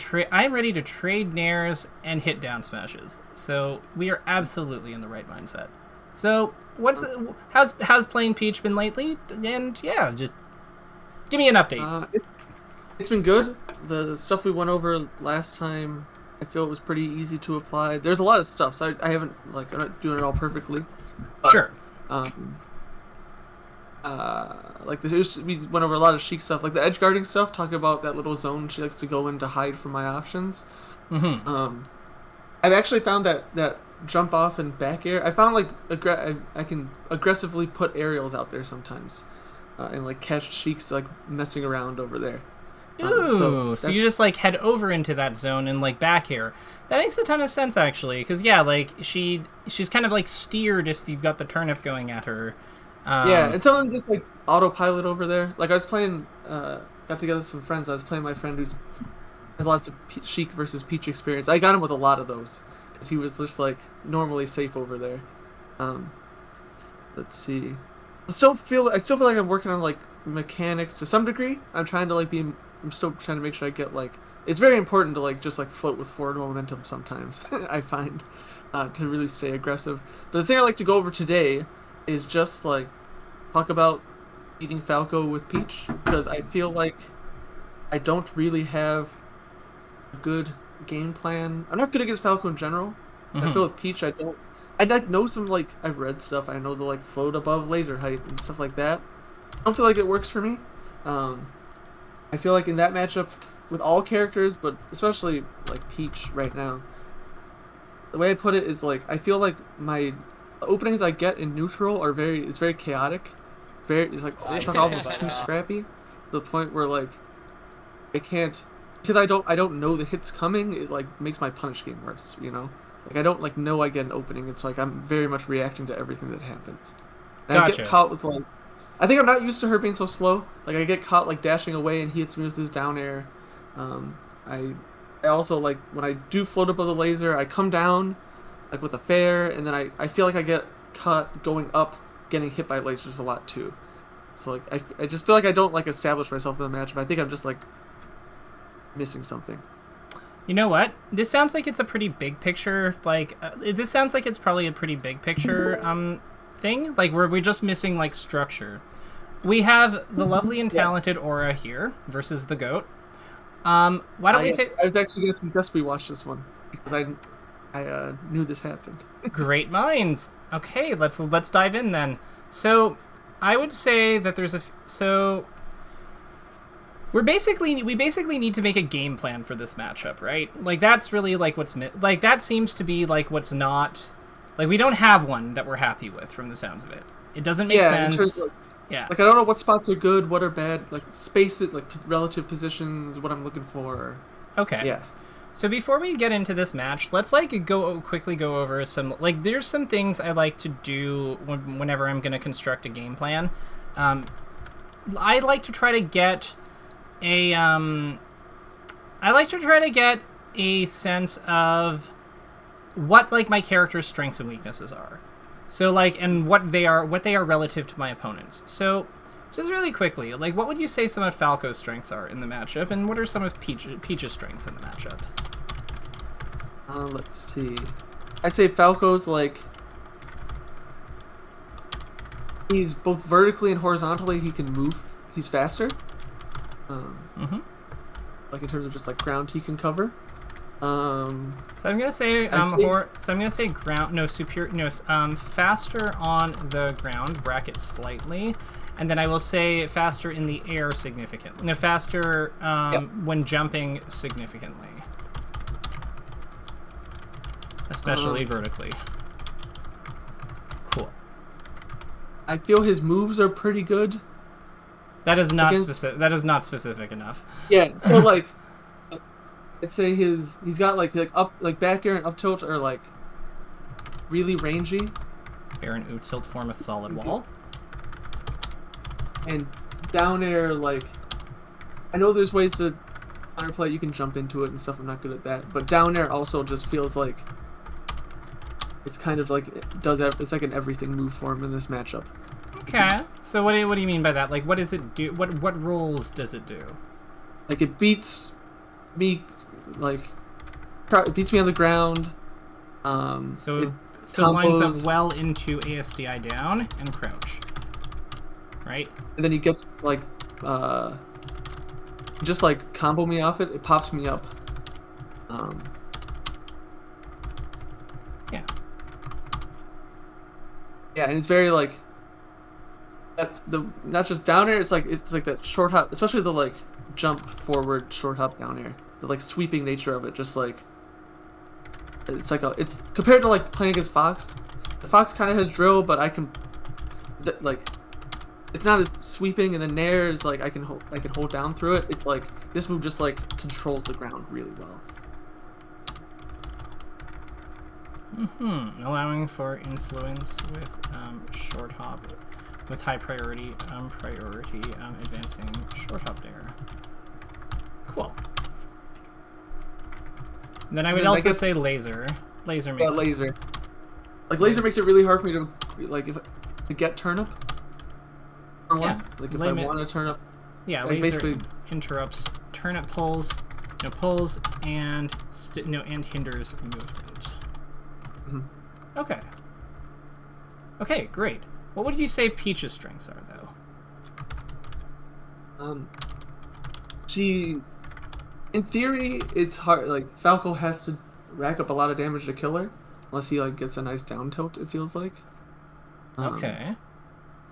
to trade nairs and hit down smashes. So we are absolutely in the right mindset. So how's playing Peach been lately? And yeah, just give me an update. It's been good. The stuff we went over last time, I feel it was pretty easy to apply. There's a lot of stuff, so I haven't I'm not doing it all perfectly. But, sure. We went over a lot of Sheik stuff, like the edge guarding stuff, talking about that little zone she likes to go in to hide from my options. Mm-hmm. I've actually found that jump off and back air. I found like I can aggressively put aerials out there sometimes, and like catch Sheiks like messing around over there. Ooh, so you just like head over into that zone and like back air. That makes a ton of sense actually, because yeah, like she's kind of like steered if you've got the turnip going at her. Yeah, and some of them just like autopilot over there. Like I was playing, got together with some friends. I was playing my friend who's has lots of Sheik versus Peach experience. I got him with a lot of those because he was just like normally safe over there. Let's see. I still feel like I'm working on like mechanics to some degree. I'm still trying to make sure I get like. It's very important to like just like float with forward momentum sometimes. I find to really stay aggressive. But the thing I like to go over today is just like talk about beating Falco with Peach, because I feel like I don't really have a good game plan. I'm not good against Falco in general. Mm-hmm. I feel with Peach I like know some like I've read stuff. I know the like float above laser height and stuff like that. I don't feel like it works for me. I feel like in that matchup with all characters, but especially like Peach right now, the way I put it is like I feel like my openings I get in neutral are very chaotic. It's like almost too scrappy to the point where like I can't, because I don't know the hits coming. It like makes my punish game worse, you know. Like I don't like know I get an opening. It's like I'm very much reacting to everything that happens. And Gotcha. I get caught with like, I think I'm not used to her being so slow. Like I get caught like dashing away and he hits me with his down air. I also like when I do float above the laser, I come down like with a fair, and then I feel like I get caught going up, getting hit by lasers a lot too. So like I just feel like I don't like establish myself in the matchup. I think I'm just like missing something. You know what? This sounds like it's a pretty big picture. Like this sounds like it's probably a pretty big picture thing. Like we're just missing like structure. We have the lovely and talented Aura here versus the goat. Why don't we take? I was actually going to suggest we watch this one because I knew this happened. Great minds. Okay, let's dive in then. So, I would say that we basically need to make a game plan for this matchup, right? Like that's really like that seems to be like what's not, like we don't have one that we're happy with from the sounds of it. It doesn't make sense. In terms of, yeah. Like I don't know what spots are good, what are bad, like spaces, like relative positions, what I'm looking for. Okay. Yeah. So before we get into this match, let's like quickly go over some, like there's some things I like to do whenever I'm going to construct a game plan. I like to try to get a sense of what like my character's strengths and weaknesses are. So like, and what they are relative to my opponents. So just really quickly, like what would you say some of Falco's strengths are in the matchup, and what are some of Peach's strengths in the matchup? Let's see. I say Falco's like, he's both vertically and horizontally, he can move. He's faster. Like in terms of just like ground he can cover. So I'm gonna say faster on the ground, bracket slightly, and then I will say faster in the air significantly. No, faster when jumping significantly, especially vertically. Cool. I feel his moves are pretty good. That is not specific. That is not specific enough. Yeah. So like. I'd say he's got like up like back air and up tilt are like really rangy. Air and U tilt form a solid wall. And down air, like I know there's ways to counterplay, you can jump into it and stuff. I'm not good at that, but down air also just feels like it's kind of like it's like an everything move for him in this matchup. Okay. So what do you mean by that? Like what does it do? What rules does it do? Like it beats me like it beats me on the ground. So it lines up combos, well into ASDI down and crouch, right? and then he gets like just like combo me off it. It pops me up. Yeah. Yeah, and it's very like the not just down air. It's like that short hop, especially the like jump forward short hop down air. The like sweeping nature of it, just like it's compared to like playing against Fox. The Fox kind of has drill, but I can like it's not as sweeping, and the nair is like I can hold down through it. It's like this move just like controls the ground really well. Allowing for influence with short hop, with high priority advancing short hop there. Cool. Then I would also say laser. Laser makes laser. Like laser makes it really hard for me to like to get turnip. For one, like if I want to turn up. Yeah, like laser basically interrupts turnip pulls, pulls and and hinders movement. Okay. Okay, great. What would you say Peach's strengths are, though? She, in theory, it's hard. Like Falco has to rack up a lot of damage to kill her, unless he like gets a nice down tilt. It feels like. Okay.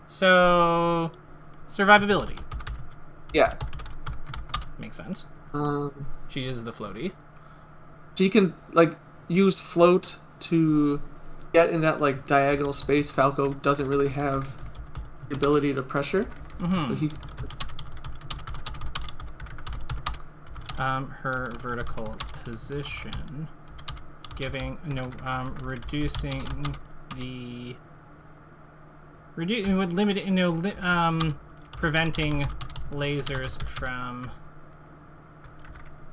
So, survivability. Yeah. Makes sense. She uses the floaty. She can like use float to get in that like diagonal space. Falco doesn't really have the ability to pressure. So her vertical position, reducing the preventing lasers from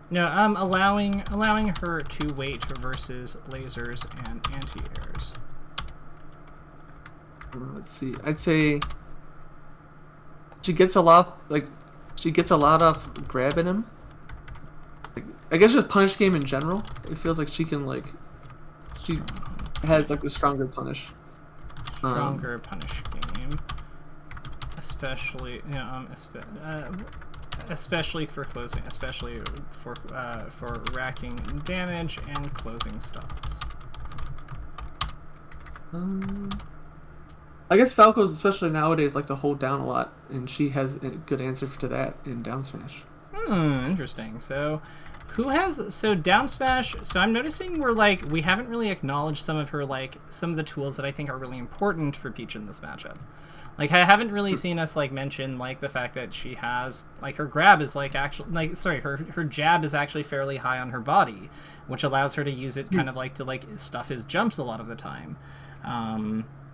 allowing her to wait versus lasers and anti-airs. Let's see. I'd say she gets a lot of grabbing him. Like, I guess just punish game in general. It feels like she has like the stronger punish. Stronger punish game, especially especially for closing, especially for racking damage and closing stocks. I guess Falco's, especially nowadays, like to hold down a lot, and she has a good answer to that in down smash. Interesting. So down smash. So I'm noticing we haven't really acknowledged some of the tools that I think are really important for Peach in this matchup. Like, I haven't really seen us mention the fact that she has her grab is her jab is actually fairly high on her body, which allows her to use it kind of to stuff his jumps a lot of the time.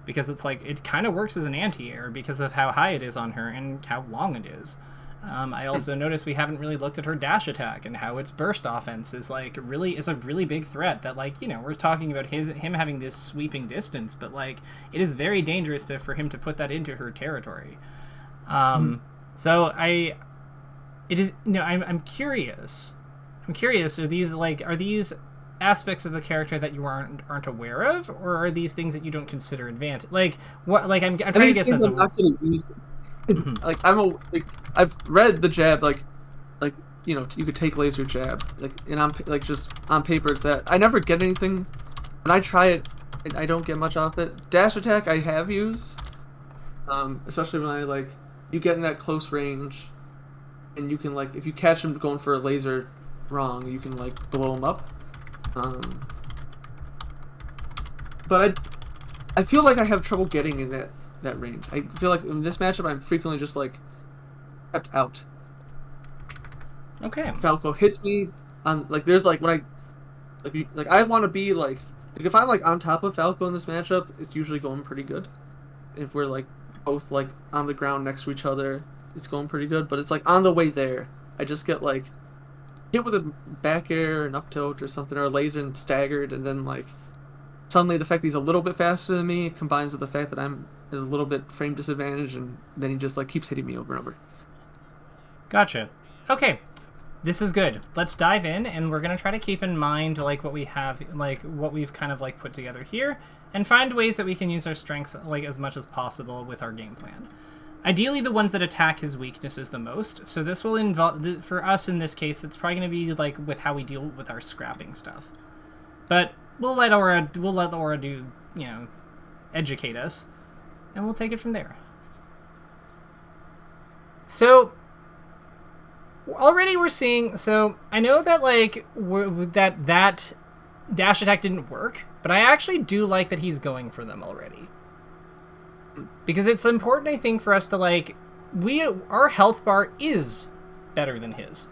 Because it's it kind of works as an anti-air because of how high it is on her and how long it is. I also noticed we haven't really looked at her dash attack and how its burst offense is a really big threat that we're talking about him having this sweeping distance, but it is very dangerous for him to put that into her territory. So I'm curious. Are these aspects of the character that you aren't aware of, or are these things that you don't consider advantage? I'm trying to guess. I'm not going to use. I've read the jab, you could take laser jab, and I'm just on paper it's that. I never get anything when I try it. I don't get much off it. Dash attack I have used, especially when you get in that close range, and you can if you catch him going for a laser wrong, you can blow him up. But I feel like I have trouble getting in that range. I feel like in this matchup I'm frequently just kept out. Okay. Falco hits me on there's when I I want to be if I'm on top of Falco in this matchup, it's usually going pretty good. If we're both on the ground next to each other, it's going pretty good. But it's on the way there, I just get hit with a back air, an up tilt or something, or a laser and staggered, and then suddenly the fact that he's a little bit faster than me combines with the fact that I'm at a little bit frame disadvantage, and then he just keeps hitting me over and over. Gotcha. Okay. This is good. Let's dive in, and we're gonna try to keep in mind like what we have, like what we've kind of like put together here, and find ways that we can use our strengths like as much as possible with our game plan. Ideally, the ones that attack his weaknesses the most. So this will involve, for us in this case, it's probably gonna be like with how we deal with our scrapping stuff. But we'll let Aura do, you know, educate us, and we'll take it from there. So. Already we're seeing, so I know that like that dash attack didn't work, but I actually do like that he's going for them already. Because it's important, I think, for us to like, our health bar is better than his.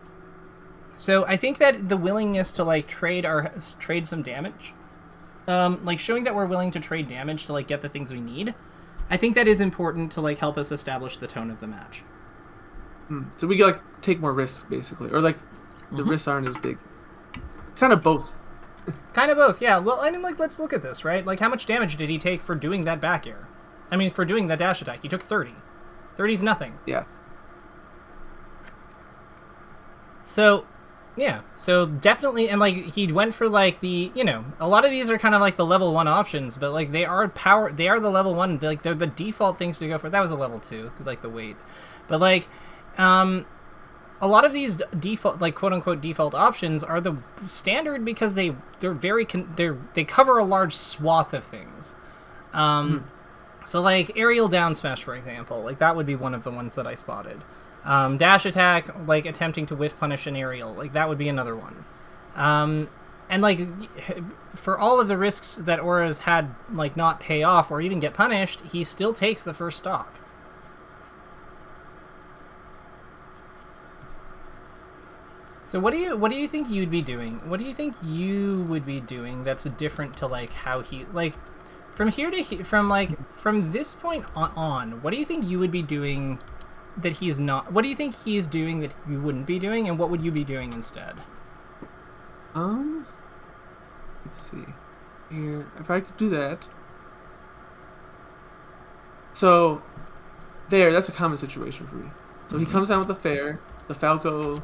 So I think that the willingness to like trade some damage, like showing that we're willing to trade damage to like get the things we need, I think that is important to like help us establish the tone of the match. So we like take more risks, basically, or like the risks aren't as big. Kind of both. Kind of both, yeah. Well, I mean, like, let's look at this, right? Like, how much damage did he take for doing that back air? I mean, for doing that dash attack, he took 30. 30's nothing. Yeah. So, yeah. So definitely, and like he went for like the, you know, a lot of these are kind of like the level 1 options, but like they are the level 1. Like they're the default things to go for. That was a level 2, like the weight, but like. A lot of these default, like quote unquote default options are the standard because they cover a large swath of things. So like aerial down smash, for example, like that would be one of the ones that I spotted. Dash attack, like attempting to whiff punish an aerial, like that would be another one. And like for all of the risks that Aura's had like not pay off or even get punished, he still takes the first stock. So what do you think you'd be doing? What do you think you would be doing that's different to like how he like from here to from this point on? What do you think you would be doing that he's not? What do you think he's doing that you wouldn't be doing, and what would you be doing instead? Let's see. Here, if I could do that. So that's a common situation for me. So he comes down with the fair, the Falco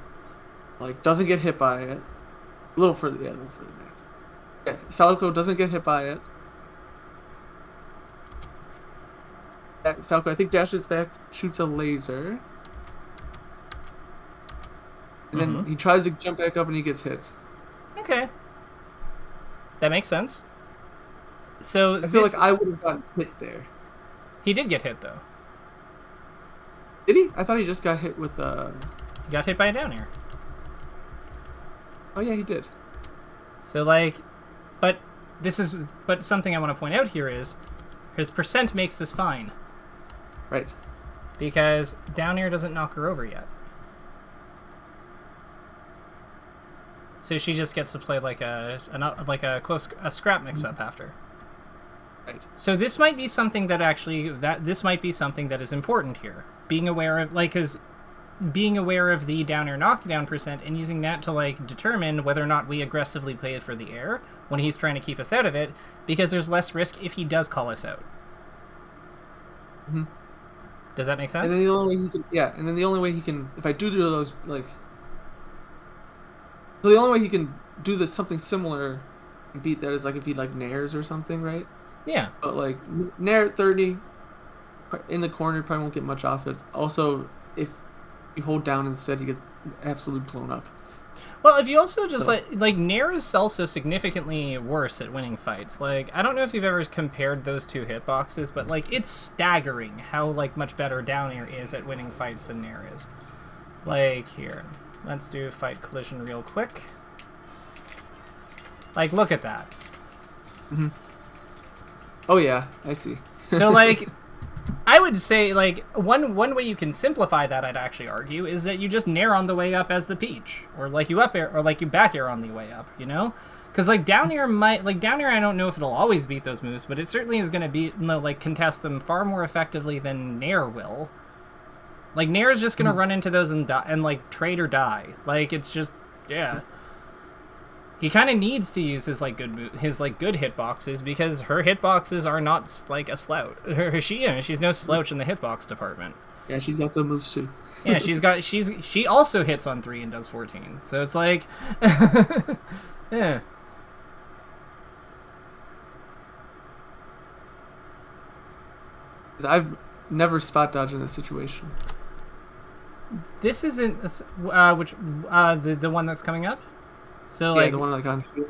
like doesn't get hit by it. A little further back. Yeah, Falco doesn't get hit by it. Falco, I think, dashes back, shoots a laser, and then he tries to jump back up and he gets hit. Okay, that makes sense. So I feel like I would have gotten hit there. He did get hit though. Did he? I thought he just got hit with He got hit by a down air. Oh yeah, he did. So like, but something I want to point out here is his percent makes this fine. Right. Because down air doesn't knock her over yet. So she just gets to play like a scrap mix up after. Right. So this might be something that is important here. Being aware of the down air knockdown percent and using that to like determine whether or not we aggressively play it for the air when he's trying to keep us out of it, because there's less risk if he does call us out. Mm-hmm. Does that make sense? And then the only way he can, if I do those, like, so the only way he can do this something similar and beat that is like if he like nairs or something, right? Yeah. But like nair at 30 in the corner probably won't get much off it. Also, if you hold down instead, he gets absolutely blown up. Well, if you also just like Nair is also significantly worse at winning fights. Like, I don't know if you've ever compared those two hitboxes, but like it's staggering how like much better down air is at winning fights than Nair is. Like here, let's do fight collision real quick. Like, look at that. Mm-hmm. Oh yeah, I see. So like, I would say like one way you can simplify that, I'd actually argue, is that you just Nair on the way up as the Peach, or like you up air, or like you back air on the way up. You know, because like down air I don't know if it'll always beat those moves, but it certainly is going to contest them far more effectively than Nair will. Like Nair is just going to run into those and like trade or die. Like it's just He kind of needs to use his good hitboxes, because her hitboxes are not like a slouch. She's no slouch in the hitbox department. Yeah, she's got good moves too. Yeah, she also hits on 3 and does 14. So it's like, yeah. 'Cause I've never spot dodged in this situation. This isn't which the one that's coming up. So Yeah, like the one like on field.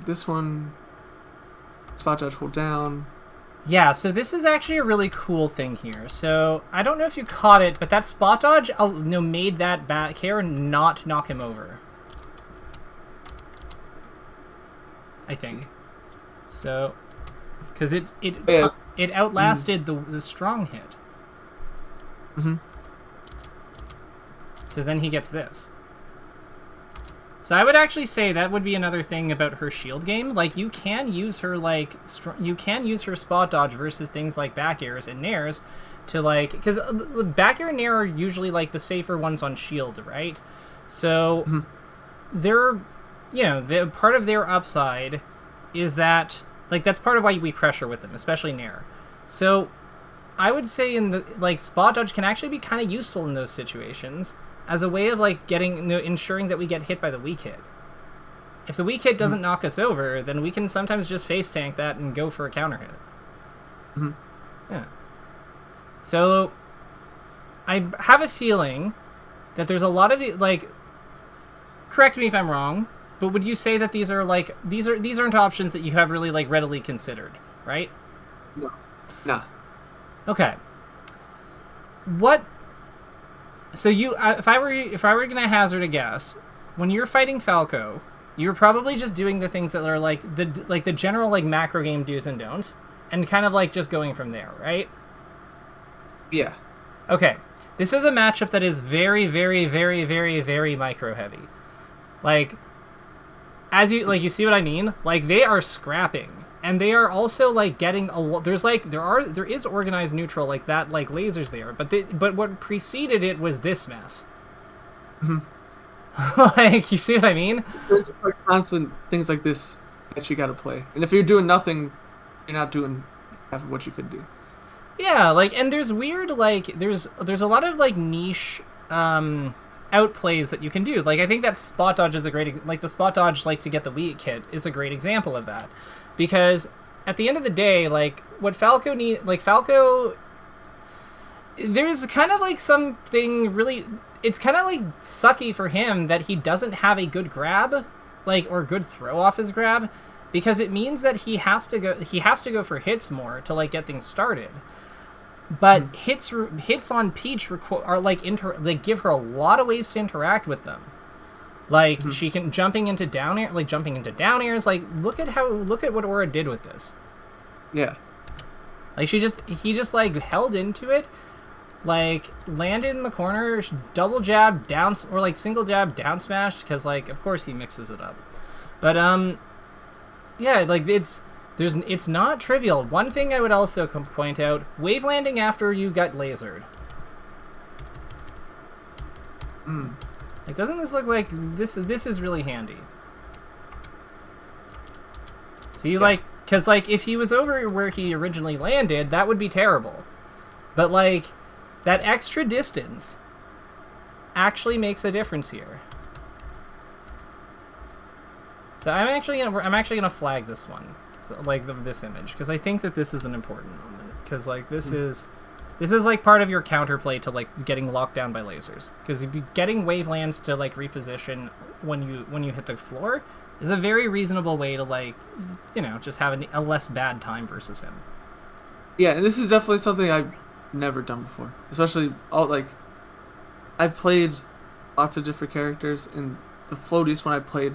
This one, spot dodge, hold down. yeah, so this is actually a really cool thing here. So I don't know if you caught it, but that spot dodge made that back hair not knock him over. I think. So, because it outlasted the strong hit. Mm-hmm. So then he gets this. So I would actually say that would be another thing about her shield game. Like, you can use her, like, you can use her spot dodge versus things like back airs and nairs to, like, because back air and nair are usually, like, the safer ones on shield, right? So they're, you know, part of their upside is that, like, that's part of why we pressure with them, especially nair. So I would say like, spot dodge can actually be kind of useful in those situations as a way of, like, ensuring that we get hit by the weak hit. If the weak hit doesn't knock us over, then we can sometimes just face tank that and go for a counter hit. Yeah. So I have a feeling that there's a lot of like, correct me if I'm wrong, but would you say that these are like these aren't options that you have really, like, readily considered, right? No. Nah. Okay. What? So if I were gonna hazard a guess, when you're fighting Falco, you're probably just doing the things that are like the general, like, macro game do's and don'ts, and kind of, like, just going from there, right? Yeah. Okay. This is a matchup that is very, very, very, very, very micro heavy. Like, you see what I mean? Like, they are scrapping. And they are also, like, getting a lot. There is organized neutral, like that, like, lasers there, but what preceded it was this mess. Like, you see what I mean? There's just, like, constant things like this that you got to play, and if you're doing nothing, you're not doing half of what you could do. Yeah, like, and there's weird, like, there's a lot of, like, niche outplays that you can do. Like, I think that spot dodge is a great, like, the spot dodge, like, to get the weak hit is a great example of that. Because at the end of the day, like, what Falco there's kind of, like, something really, it's kind of, like, sucky for him that he doesn't have a good grab, like, or good throw off his grab, because it means that he has to go for hits more to, like, get things started. But hits on Peach are, like, give her a lot of ways to interact with them. Like, she can jumping into down airs. Like, look at what Aura did with this. Yeah. Like, he just like held into it, like, landed in the corner, double jab down, or, like, single jab down smash, because, like, of course he mixes it up. But yeah, like, it's not trivial. One thing I would also point out: wave landing after you got lasered. Like, doesn't this look like this is really handy? See, yeah. Like, because, like, if he was over where he originally landed, that would be terrible. But, like, that extra distance actually makes a difference here. So I'm actually gonna flag this one, so, like, this image, because I think that this is an important moment. Because, like, this is like part of your counterplay to, like, getting locked down by lasers. Because getting wavelands to, like, reposition when you hit the floor is a very reasonable way to, like, you know, just have a less bad time versus him. Yeah, and this is definitely something I've never done before. Especially I've played lots of different characters, and the floatiest one I played,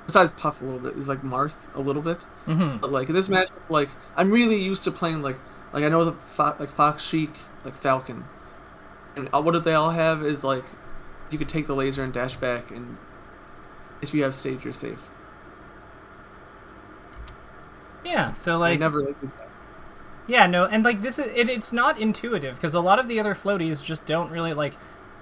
besides Puff a little bit, is, like, Marth a little bit. But, like, in this match, like, I'm really used to playing, like I know like Fox, Sheik, like Falcon, and what they all have is, like, you could take the laser and dash back, and if you have stage, you're safe. Yeah, so, like, I never did that. Yeah, no, and, like, it's not intuitive, because a lot of the other floaties just don't really, like,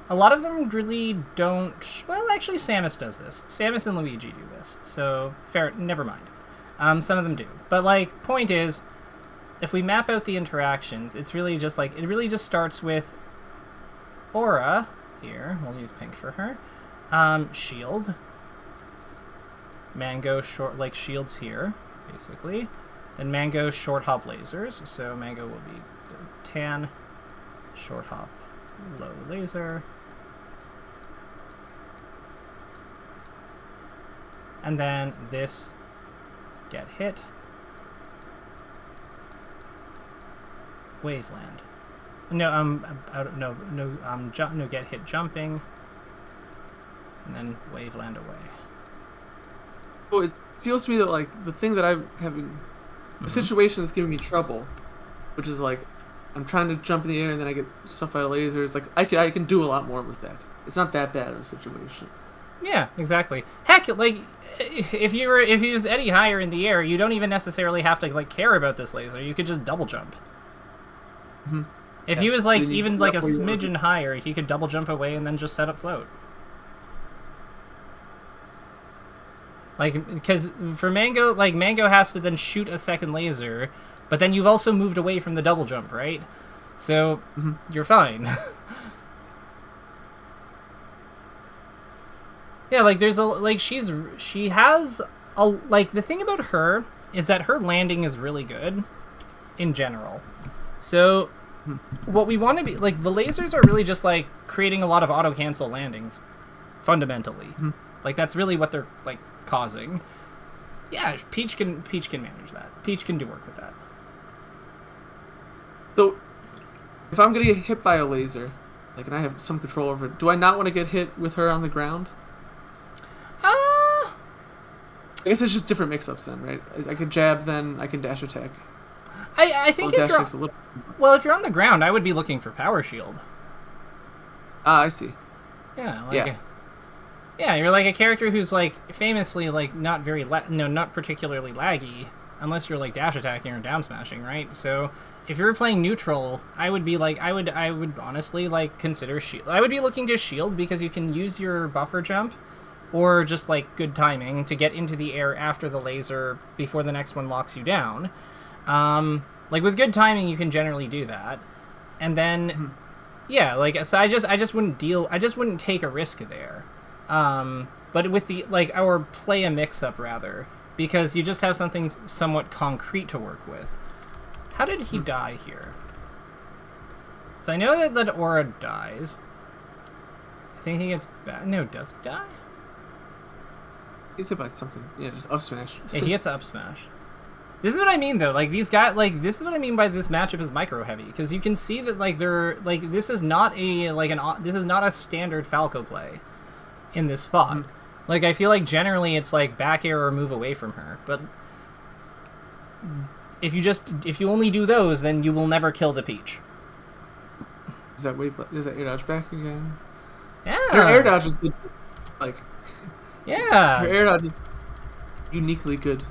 a lot of them really don't. Well, actually, Samus does this. Samus and Luigi do this, so fair. Never mind. Some of them do, but, like, point is, if we map out the interactions, it's really just like, it really just starts with aura here. We'll use pink for her. Shield. Mango short, like shields here, basically. Then Mango short hop lasers. So Mango will be tan, short hop, low laser. And then this get hit. Waveland. No, no, get hit jumping. And then Waveland away. Oh, it feels to me that like the thing that I'm having, the situation that's giving me trouble, which is like, I'm trying to jump in the air and then I get stuff by lasers. Like I can do a lot more with that. It's not that bad of a situation. Yeah, exactly. Heck, like if he was any higher in the air, you don't even necessarily have to like care about this laser. You could just double jump. Mm-hmm. If he was like even like a smidgen higher, he could double jump away and then just set up float. Like, because for Mango, like, Mango has to then shoot a second laser, but then you've also moved away from the double jump, right? So, you're fine. Yeah, like, there's a, like, she has a, like, the thing about her is that her landing is really good, in general. So, what we want to be, like, the lasers are really just, like, creating a lot of auto-cancel landings, fundamentally. Like, that's really what they're, like, causing. Yeah, Peach can manage that. Peach can do work with that. So, if I'm gonna get hit by a laser, like, and I have some control over it, do I not want to get hit with her on the ground? I guess it's just different mix-ups then, right? I can jab, then I can dash attack. I think if you're if you're on the ground, I would be looking for power shield. Ah, I see. Yeah, like yeah, you're like a character who's like famously like not particularly laggy unless you're like dash attacking or down smashing, right? So if you're playing neutral, I would be like I would honestly like consider shield. I would be looking to shield because you can use your buffer jump or just like good timing to get into the air after the laser before the next one locks you down. Like with good timing, you can generally do that, and then yeah, like so I just wouldn't take a risk there. But with the, like, our play a mix-up, rather, because you just have something somewhat concrete to work with. How did he die here? So I know that Aura dies. I think he gets back. No, does he die? He's hit by something. Yeah, just up smash. Yeah, he gets up smash. This is what I mean, though. Like, these guys, like, this is what I mean by this matchup is micro-heavy, because you can see that, like, they're, like, this is not a, like, this is not a standard Falco play in this spot. Like, I feel like generally it's like back air or move away from her, but if you only do those, then you will never kill the Peach. Is that air dodge back again? Yeah. Her air dodge is good. Like, yeah. Her air dodge is uniquely good.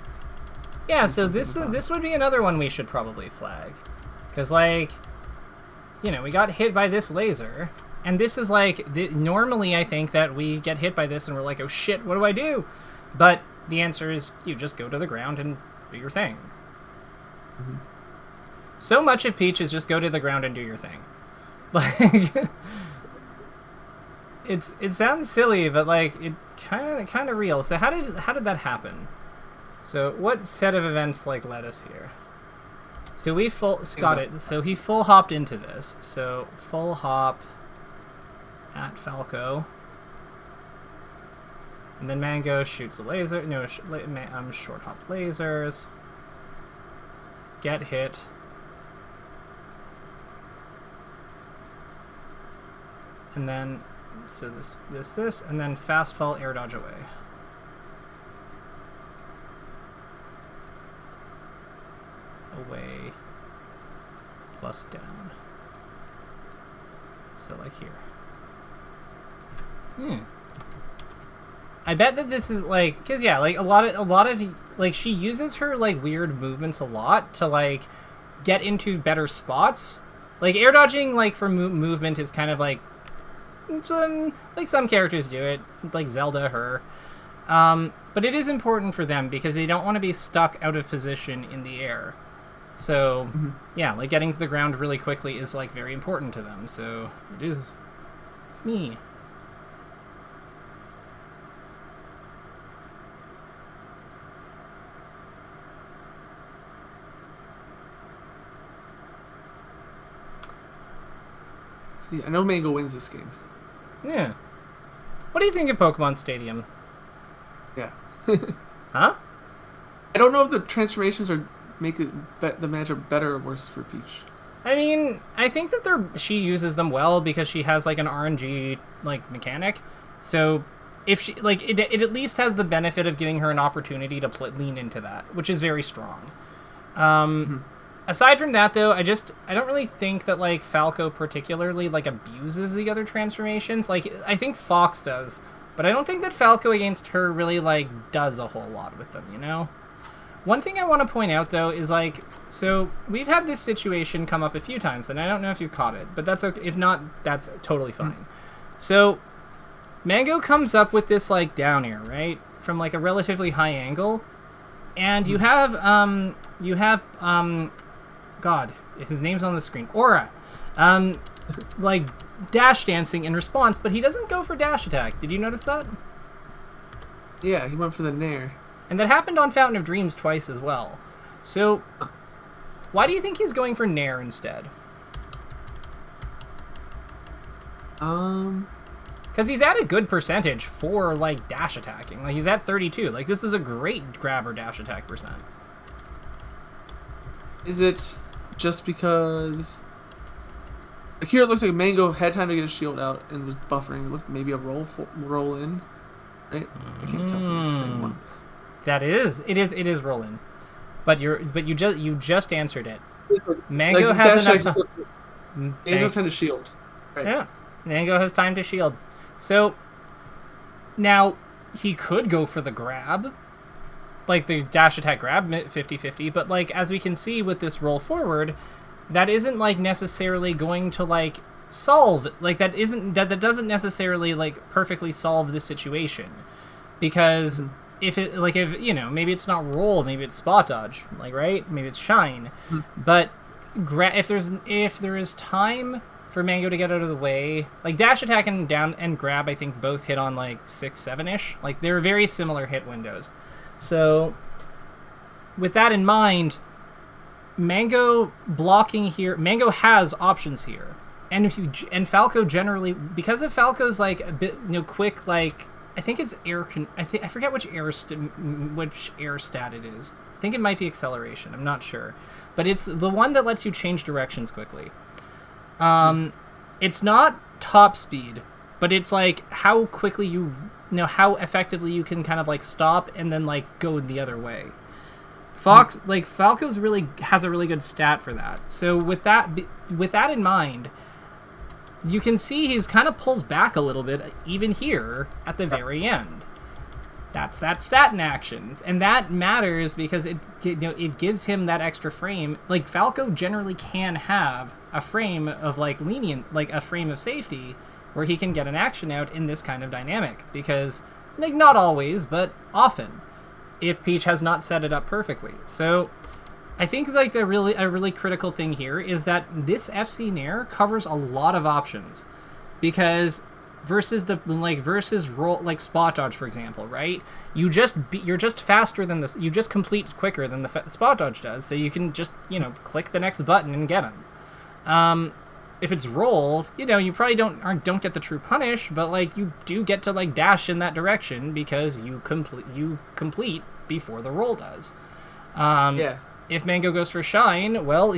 Yeah, so this would be another one we should probably flag. Because, like, you know, we got hit by this laser. And this is like, normally I think that we get hit by this and we're like, oh shit, what do I do? But the answer is you just go to the ground and do your thing. So much of Peach is just go to the ground and do your thing. Like, it sounds silly, but like, it kind of real. So how did that happen? So what set of events like led us here? So we got it. So he full hopped into this. So full hop at Falco, and then Mango shoots a laser. No, short hop lasers. Get hit. And then, so this, and then fast fall, air dodge away. Away, plus down. So like here. I bet that this is like, because yeah, like a lot of like she uses her like weird movements a lot to like get into better spots. Like air dodging, like for movement is kind of like some characters do it, like Zelda, her. But it is important for them because they don't want to be stuck out of position in the air. So, yeah, like getting to the ground really quickly is like very important to them. So it is me. See, I know Mango wins this game. Yeah. What do you think of Pokemon Stadium? Yeah. Huh? I don't know if the transformations are make it the matchup better or worse for Peach. I mean, I think that she uses them well because she has like an RNG like mechanic. So if she like it at least has the benefit of giving her an opportunity to lean into that, which is very strong. Aside from that, though, I don't really think that like Falco particularly like abuses the other transformations. Like I think Fox does, but I don't think that Falco against her really like does a whole lot with them. You know. One thing I want to point out, though, is, like, so we've had this situation come up a few times, and I don't know if you caught it, but that's okay. If not, that's totally fine. So Mango comes up with this, like, down air, right? From, like, a relatively high angle. And you have, God, his name's on the screen. Aura. Like, dash dancing in response, but he doesn't go for dash attack. Did you notice that? Yeah, he went for the Nair. And that happened on Fountain of Dreams twice as well. So, why do you think he's going for Nair instead? Because he's at a good percentage for, like, dash attacking. Like, he's at 32. Like, this is a great grabber dash attack percent. Is it just because... Like, here it looks like Mango had time to get his shield out and was buffering. It looked maybe a roll in. Right? I can't tell from the same one. It is rolling, but you just answered it. Like, Mango has enough time. He has enough time to shield. Right. Yeah, Mango has time to shield. So now he could go for the grab, like the dash attack grab 50-50, but like as we can see with this roll forward, that isn't like necessarily going to like solve that doesn't necessarily like perfectly solve the situation, because. If you know, maybe it's not roll, maybe it's spot dodge, like, right? Maybe it's shine. But if there is time for Mango to get out of the way, like dash attack and down and grab, I think both hit on like 6-7ish. Like they're very similar hit windows. So with that in mind, Mango blocking here, Mango has options here, and Falco generally, because of Falco's like a bit, you know, quick, like. I think it's air. I forget which air stat it is. I think it might be acceleration. I'm not sure, but it's the one that lets you change directions quickly. It's not top speed, but it's like how quickly you know how effectively you can kind of like stop and then like go the other way. Falco's really has a really good stat for that. So with that in mind. You can see he's kind of pulls back a little bit, even here at the very end. That's that stat in actions, and that matters because it gives him that extra frame. Like Falco generally can have a frame of like lenient, like a frame of safety, where he can get an action out in this kind of dynamic. Because like not always, but often, if Peach has not set it up perfectly. So. I think like a really critical thing here is that this FC Nair covers a lot of options, because versus roll like spot dodge, for example, right? You're just faster than this. You just complete quicker than the spot dodge does, so you can just click the next button and get him. If it's roll, you probably don't get the true punish, but like you do get to like dash in that direction because you complete before the roll does. Yeah. If Mango goes for shine, well,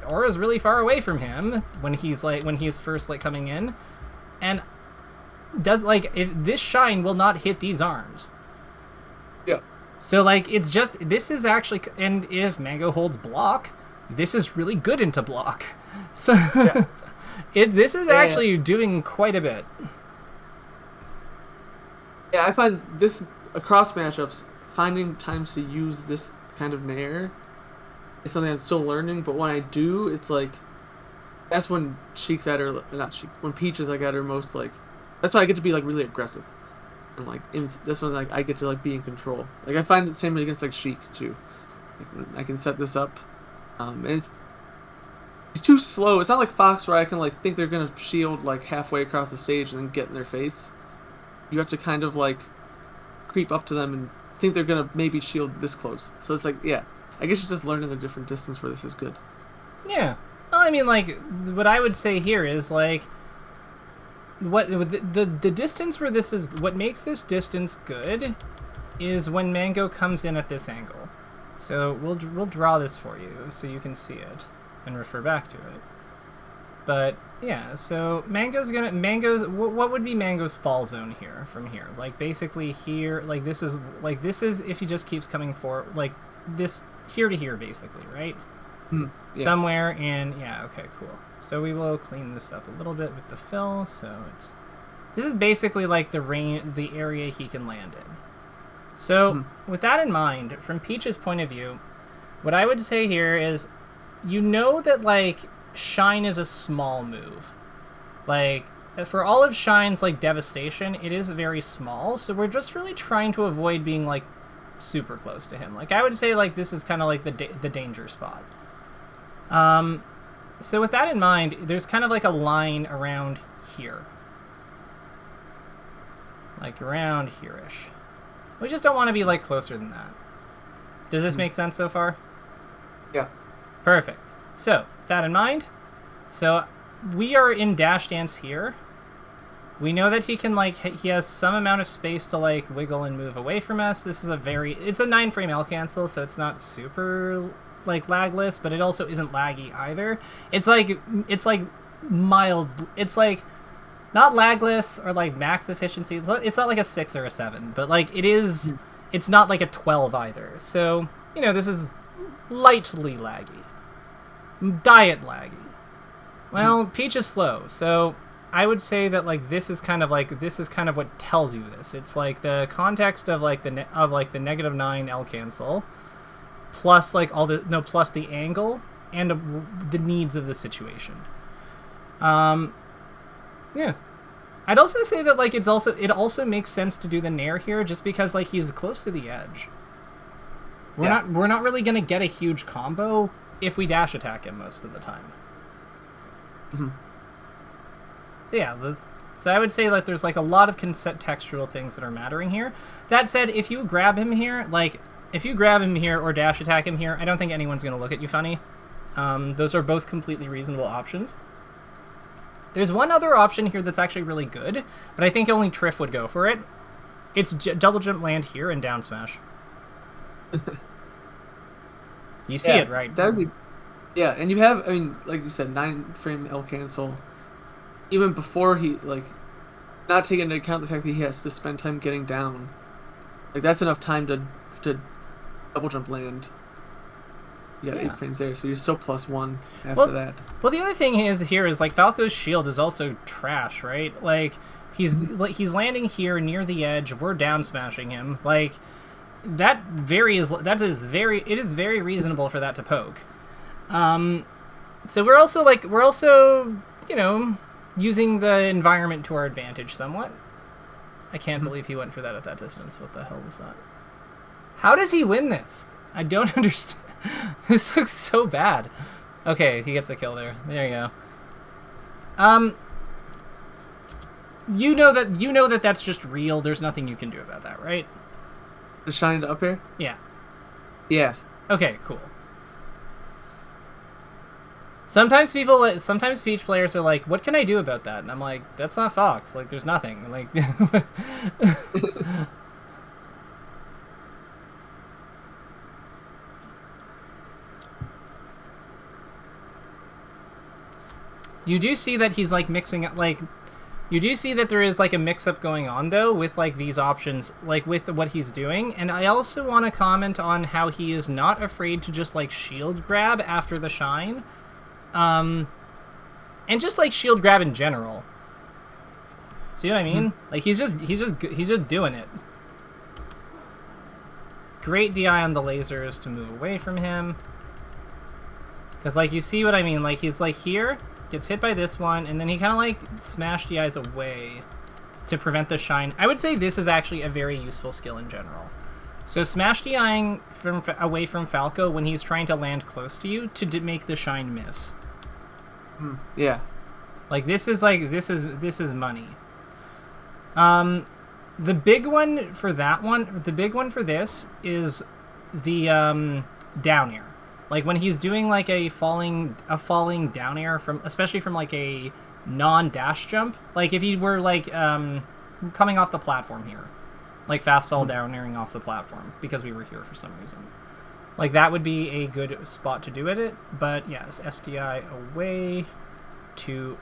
Aura's really far away from him when he's first like coming in, and does like if this shine will not hit these arms. Yeah. So like it's just this is actually, and if Mango holds block, this is really good into block. So yeah. This is actually doing quite a bit. Yeah, I find this across matchups, finding times to use this kind of Nair is something I'm still learning, but when I do, it's like that's when Sheik's at her, when Peach is like at her most, like that's when I get to be like really aggressive, and like that's when like I get to like be in control. Like I find the same against like Sheik too. Like, when I can set this up And he's too slow. It's not like Fox where I can like think they're gonna shield like halfway across the stage and then get in their face. You have to kind of like creep up to them and think they're gonna maybe shield this close. So it's like, yeah, I guess it's just learning the different distance where this is good. Yeah. Well, I mean, like, what I would say here is, like, what the distance where this is, what makes this distance good is when Mango comes in at this angle. So we'll draw this for you so you can see it and refer back to it. But yeah, so what would be Mango's fall zone here from here? Like basically here, like this is if he just keeps coming forward, like this here to here basically, right? Yeah. Somewhere in, yeah, okay, cool. So we will clean this up a little bit with the fill. So this is basically like the area he can land in. So with that in mind, from Peach's point of view, what I would say here is, you know that like Shine is a small move. Like for all of Shine's like devastation, it is very small. So we're just really trying to avoid being like super close to him. Like I would say like this is kind of like the danger spot. So with that in mind, there's kind of like a line around here. Like around here-ish. We just don't want to be like closer than that. Does this make sense so far? Yeah. Perfect. So, with that in mind, so we are in Dash Dance here. We know that he can like, he has some amount of space to like wiggle and move away from us. This is it's a 9-frame L cancel, so it's not super like lagless, but it also isn't laggy either. It's like mild, it's like not lagless or like max efficiency. It's not like a 6 or a 7, but like it is, it's not like a 12 either. So, you know, this is lightly laggy. Diet laggy. Well, Peach is slow, so I would say that like this is kind of what tells you this. It's like the context of like the -9 L cancel, plus like plus the angle and the needs of the situation. Yeah. I'd also say that like it also makes sense to do the Nair here just because like he's close to the edge. We're not really gonna get a huge combo if we dash attack him most of the time. So yeah, so I would say like there's like a lot of contextual things that are mattering here. That said, if you grab him here or dash attack him here, I don't think anyone's gonna look at you funny. Those are both completely reasonable options. There's one other option here that's actually really good, but I think only Triff would go for it. It's double jump land here and down smash. You see it, right? That would be, yeah, and you have, I mean, like you said, 9-frame L cancel. Even before he, like, not taking into account the fact that he has to spend time getting down. Like, that's enough time to double jump land. You got 8 frames there, so you're still +1 after that. Well, the other thing here is like Falco's shield is also trash, right? Like he's landing here near the edge. We're down smashing him. Like it is very reasonable for that to poke. So we're also you know, using the environment to our advantage somewhat. I can't believe he went for that at that distance. What the hell was that? How does he win this? I don't understand. This looks so bad. Okay, he gets a kill there. There you go. You know that that's just real. There's nothing you can do about that, right? Just shine it up here? Yeah. Yeah. Okay, cool. Sometimes Peach players are like, "What can I do about that?" And I'm like, "That's not Fox. Like, there's nothing." Like. You do see that he's like mixing up, like, you do see that there is like a mix-up going on though with like these options, like with what he's doing. And I also want to comment on how he is not afraid to just like shield grab after the shine, and just like shield grab in general. See what I mean? Like he's just doing it. Great DI on the lasers to move away from him. Because like you see what I mean? Like he's like here. Gets hit by this one, and then he kind of like smash the eyes away to prevent the shine. I would say this is actually a very useful skill in general. So smash DIing from away from Falco when he's trying to land close to you to make the shine miss. Yeah. Like this is money. The big one for that one, the big one for this is the down air. Like when he's doing like a falling down air especially from like a non-dash jump. Like if he were like coming off the platform here. Like fast fall down airing off the platform because we were here for some reason. Like that would be a good spot to do it. But yes, SDI away to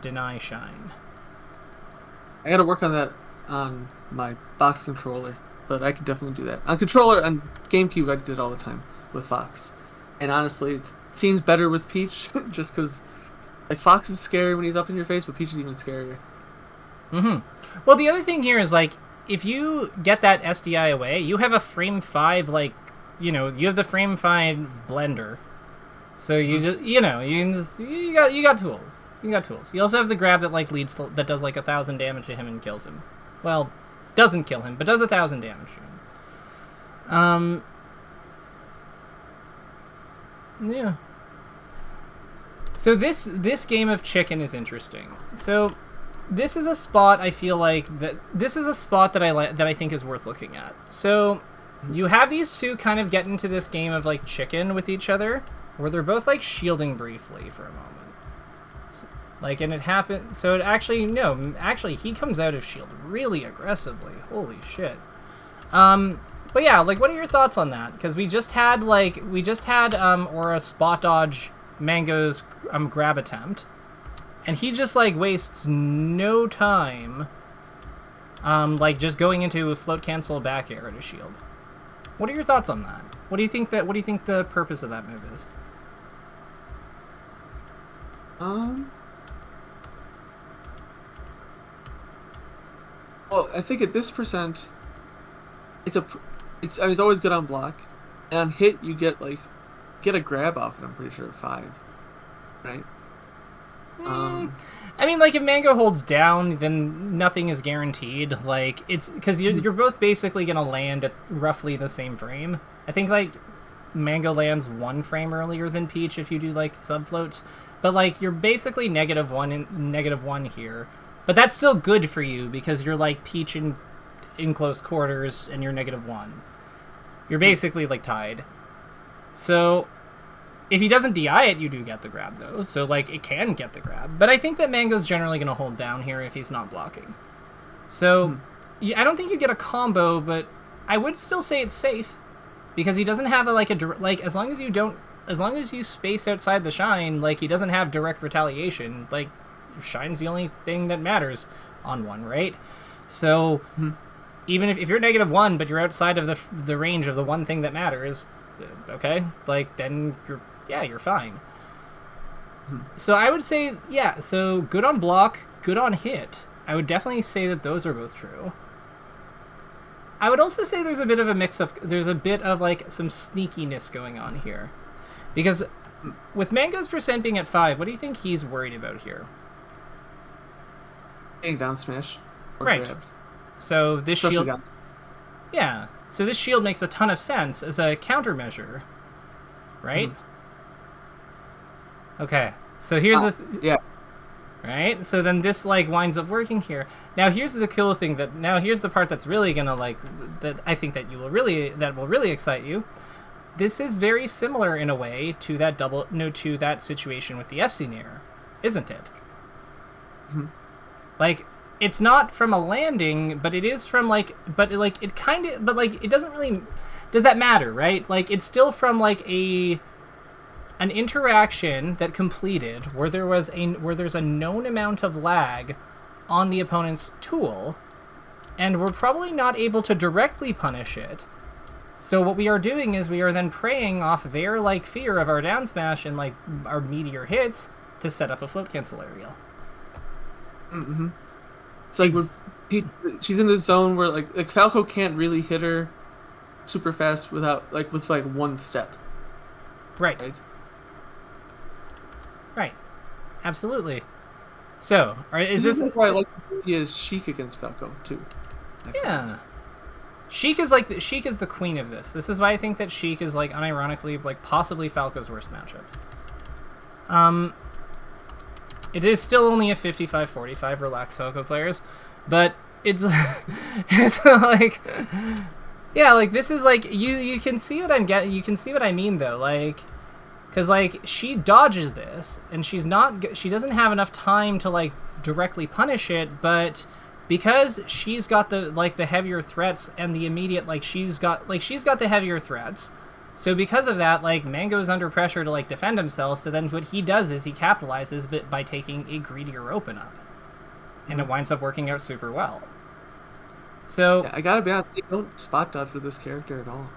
deny shine. I gotta work on that on my Fox controller, but I could definitely do that. On controller, on GameCube, I did it all the time with Fox. And honestly, it seems better with Peach, just because, like, Fox is scary when he's up in your face, but Peach is even scarier. Well, the other thing here is, like, if you get that SDI away, you have a frame 5, like, you have the frame 5 blender. So you just, you got tools. You got tools. You also have the grab that like that does like 1,000 damage to him and kills him. Well, doesn't kill him, but does 1,000 damage to him. Yeah. So this game of chicken is interesting. So this is a spot I feel like that I think is worth looking at. So you have these two kind of get into this game of like chicken with each other, where they're both like shielding briefly for a moment. Like, and it happened. So it actually he comes out of shield really aggressively. Holy shit. But yeah, like, what are your thoughts on that? Because we just had Aura spot dodge Mango's grab attempt, and he just like wastes no time, like just going into a float cancel back air at a shield. What are your thoughts on that? What do you think the purpose of that move is? Well, I think at this percent, it's always good on block, and on hit you get a grab off it. I'm pretty sure at 5, right? I mean, like if Mango holds down, then nothing is guaranteed. Like it's because you're both basically gonna land at roughly the same frame. I think like Mango lands 1 frame earlier than Peach if you do like sub floats, but like you're basically -1 here. But that's still good for you because you're like Peach in close quarters and you're -1. You're basically like tied. So if he doesn't DI it, you do get the grab though. So like it can get the grab. But I think that Mango's generally going to hold down here if he's not blocking. So I don't think you get a combo, but I would still say it's safe because he doesn't have as long as you space outside the shine, like he doesn't have direct retaliation. Like shine's the only thing that matters on one, right? So even if you're -1 but you're outside of the range of the one thing that matters, okay, like then you're fine. So I would say so good on block, good on hit. I would definitely say that those are both true. I would also say there's a bit of a mix-up. There's a bit of like some sneakiness going on here, because with Mango's percent being at 5, what do you think he's worried about here? Getting down smash. Right. Grab. So this Especially shield. Yeah. So this shield makes a ton of sense as a countermeasure, right? Okay. So here's Right? So then this like winds up working here. Now here's the cool thing here's the part that's really gonna that I think that will really excite you. This is very similar in a way to that situation with the FC Nair, isn't it? Like it's not from a landing, but it is from it doesn't really, does that matter, right? Like it's still from like an interaction that completed where there's a known amount of lag on the opponent's tool, and we're probably not able to directly punish it. So what we are doing is we are then preying off their like fear of our down smash and like our meteor hits to set up a float cancel area. It's like she's in this zone where like Falco can't really hit her super fast with one step. Right. Absolutely. So, is this why I like he is chic against Falco too? Yeah. Sheik is like Sheik is the queen of this. This is why I think that Sheik is like unironically like possibly Falco's worst matchup. It is still only a 55-45, relax Falco players, but it's it's like yeah, like this is like you can see what I'm getting. You can see what I mean though, like because like she dodges this and she doesn't have enough time to like directly punish it, but because she's got the heavier threats and the immediate she's got the heavier threats. So because of that, like, Mango's under pressure to, like, defend himself, so then what he does is he capitalizes by taking a greedier open up. And it winds up working out super well. So... Yeah, I gotta be honest, I don't spot dodge with this character at all.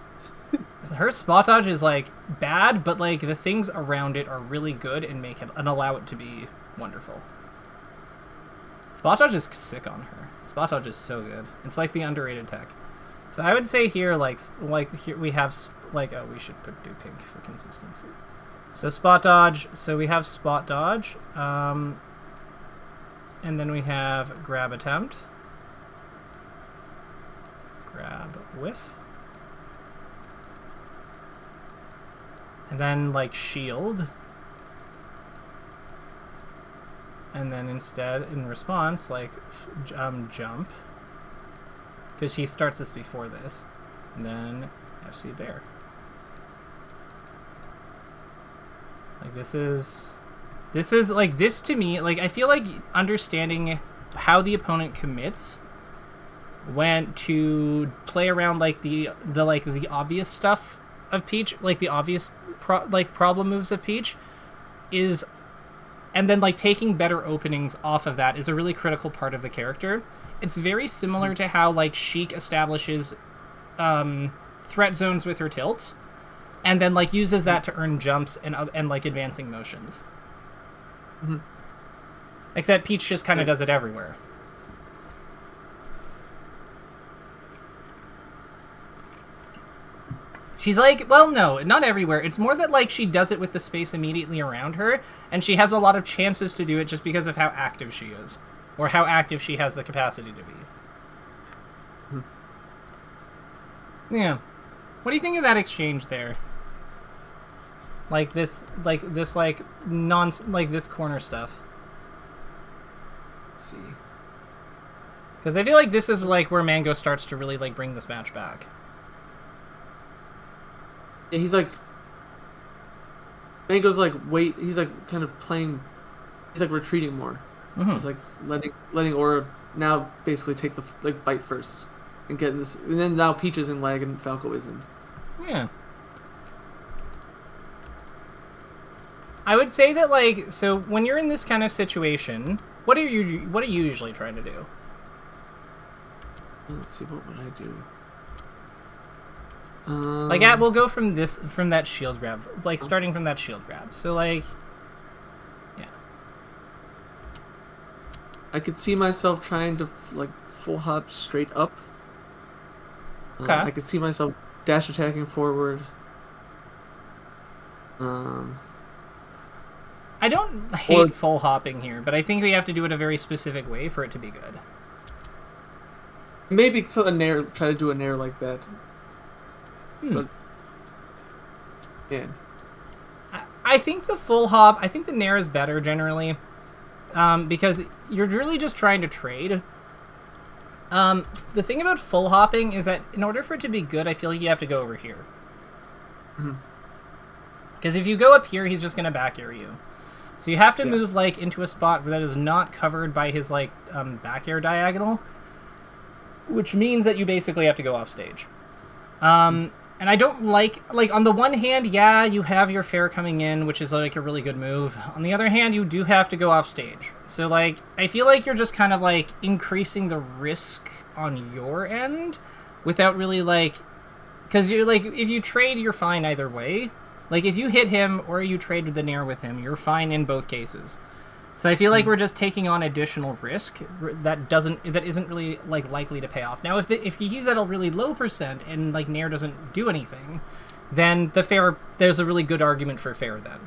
Her spot dodge is, like, bad, but, like, the things around it are really good and allow it to be wonderful. Spot dodge is sick on her. Spot dodge is so good. It's, like, the underrated tech. So I would say here, like here we have... oh, we should do pink for consistency. So spot dodge. So we have spot dodge. And then we have grab attempt. Grab whiff. And then, like, shield. And then instead, in response, like, jump. Because he starts this before this. And then FC Bear. Like, this is like, this to me, like, I feel like understanding how the opponent commits when to play around, like, the obvious stuff of Peach, like, the obvious, problem moves of Peach is, and then, like, taking better openings off of that is a really critical part of the character. It's very similar to how, like, Sheik establishes threat zones with her tilts, and then, like, uses that to earn jumps and like, advancing motions. Mm-hmm. Except Peach just kind of does it everywhere. She's like, well, no, not everywhere. It's more that, like, she does it with the space immediately around her, and she has a lot of chances to do it just because of how active she is. Or how active she has the capacity to be. Mm-hmm. Yeah. What do you think of that exchange there? This corner stuff. Let's see. Because I feel like this is, like, where Mango starts to really, like, bring this match back. Yeah, he's like... Mango's like, wait, he's like kind of playing... He's like retreating more. Mm-hmm. He's like letting Aura now basically take the, like, bite first. And get this... And then now Peach is in lag and Falco isn't. Yeah. I would say that, like, so when you're in this kind of situation, what are you usually trying to do? Let's see, what would I do? We'll go from that shield grab, like, starting from that shield grab. So, like, yeah. I could see myself trying to, like, full hop straight up. Okay. I could see myself dash attacking forward. I don't hate full hopping here, but I think we have to do it a very specific way for it to be good. Maybe try to do a nair like that. But, yeah. I think the full hop, I think the nair is better generally, because you're really just trying to trade. The thing about full hopping is that in order for it to be good, I feel like you have to go over here. Because if you go up here, he's just going to back air you. So you have to move, like, into a spot that is not covered by his, like, back air diagonal, which means that you basically have to go off stage. And I don't like, on the one hand, yeah, you have your fair coming in, which is, like, a really good move. On the other hand, you do have to go off stage. So, like, I feel like you're just kind of, like, increasing the risk on your end without really, like, because you're, like, if you trade, you're fine either way. Like, if you hit him or you trade the nair with him, you're fine in both cases. So I feel like we're just taking on additional risk that isn't really, like, likely to pay off. Now, if he's at a really low percent and, like, nair doesn't do anything, then there's a really good argument for fair then.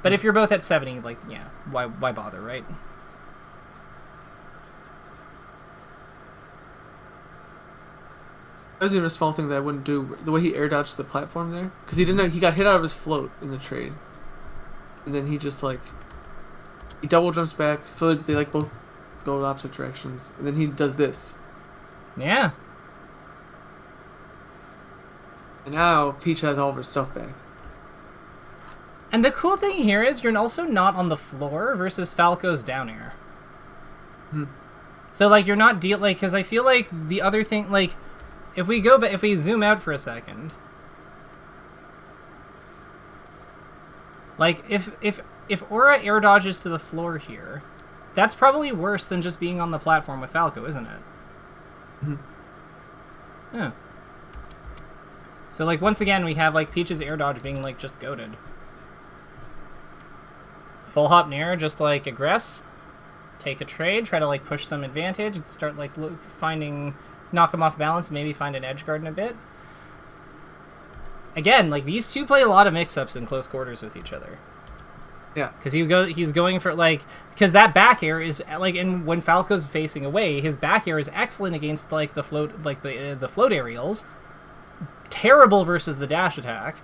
But if you're both at 70, like, yeah, why bother, right? That was even a small thing that I wouldn't do. The way he air dodged the platform there, because he didn't know, he got hit out of his float in the trade, and then he just like he double jumps back, so they like both go opposite directions, and then he does this. Yeah. And now Peach has all of her stuff back. And the cool thing here is you're also not on the floor versus Falco's down air. So like you're not because I feel like the other thing, like if we zoom out for a second, like if Aura air dodges to the floor here, that's probably worse than just being on the platform with Falco, isn't it? Yeah. So like once again we have like Peach's air dodge being like just goated. Full hop nair, just like aggress, take a trade, try to like push some advantage, and start like knock him off balance, maybe find an edge guard in a bit. Again, like these two play a lot of mix-ups in close quarters with each other. Yeah, because he's going for because that back air is like, and when Falco's facing away, his back air is excellent against like the float, like the float aerials. Terrible versus the dash attack,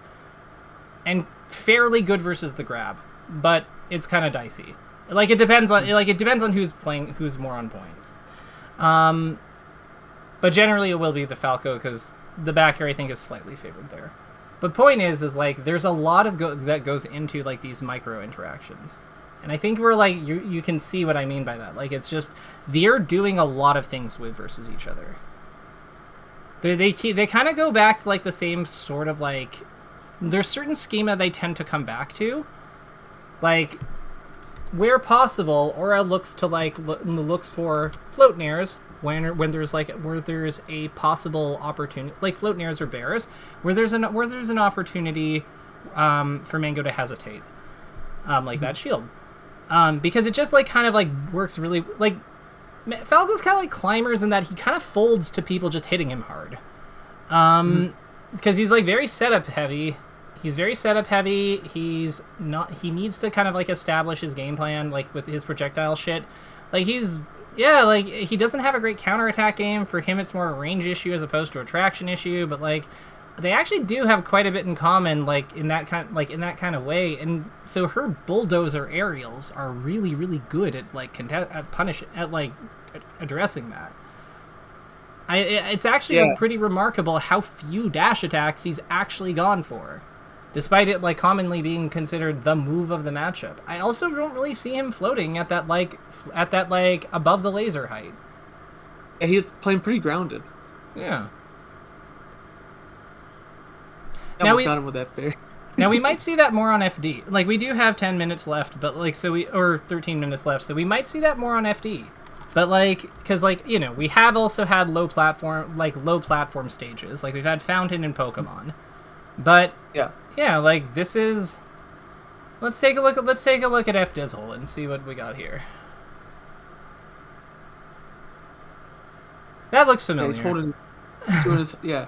and fairly good versus the grab, but it's kind of dicey. Like it depends on who's playing, who's more on point. But generally it will be the Falco because the back air I think is slightly favored there. But point is like there's a lot of that goes into like these micro interactions, and I think we're like you can see what I mean by that. Like it's just they're doing a lot of things with versus each other. They kind of go back to like the same sort of like there's certain schema they tend to come back to, like where possible Aura looks to like looks for float nairs when there's a possible opportunity, like float nairs or bears where there's an opportunity for Mango to hesitate, like that shield, because it just like kind of like works really like. Falco's kind of like climbers in that he kind of folds to people just hitting him hard. Because he's like very setup heavy. He's very setup heavy. He needs to kind of like establish his game plan, like with his projectile shit. Like he doesn't have a great counterattack game. For him, it's more a range issue as opposed to a traction issue. But like, they actually do have quite a bit in common, like in that kind of way. And so her bulldozer aerials are really, really good at like addressing that. It's actually pretty remarkable how few dash attacks he's actually gone for, despite it like commonly being considered the move of the matchup. I also don't really see him floating at that above the laser height. Yeah, he's playing pretty grounded. Yeah. I almost got him with that fair. Now we might see that more on FD. Like we do have 10 minutes left, but like or 13 minutes left, so we might see that more on FD. But like, because like we have also had low platform stages. Like we've had Fountain and Pokemon, but yeah, like this is. Let's take a look at F Dizzle and see what we got here. That looks familiar. Yeah, he's doing his, yeah.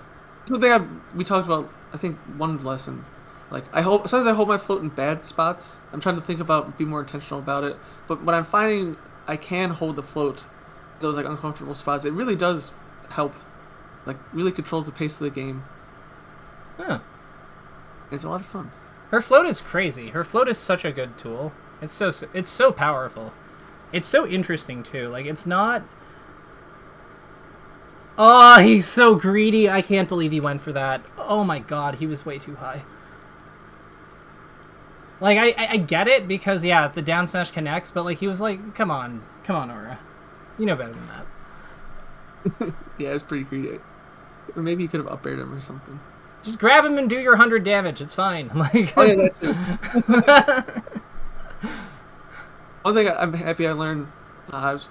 One thing we talked about, I think one lesson. Like sometimes I hold my float in bad spots. I'm trying to think about, be more intentional about it. But when I'm finding I can hold the float in those like uncomfortable spots, it really does help. Like really controls the pace of the game. Huh. It's a lot of fun. Her float is crazy. Her float is such a good tool. It's so powerful. It's so interesting too. Like it's not. Oh, he's so greedy. I can't believe he went for that. Oh my god, he was way too high. Like, I get it because, yeah, the down smash connects, but, like, he was like, come on, Aura. You know better than that. Yeah, it's pretty greedy. Or maybe you could have up aired him or something. Just grab him and do your 100 damage. It's fine. Like, oh, yeah, that's true. One thing I'm happy I learned, I was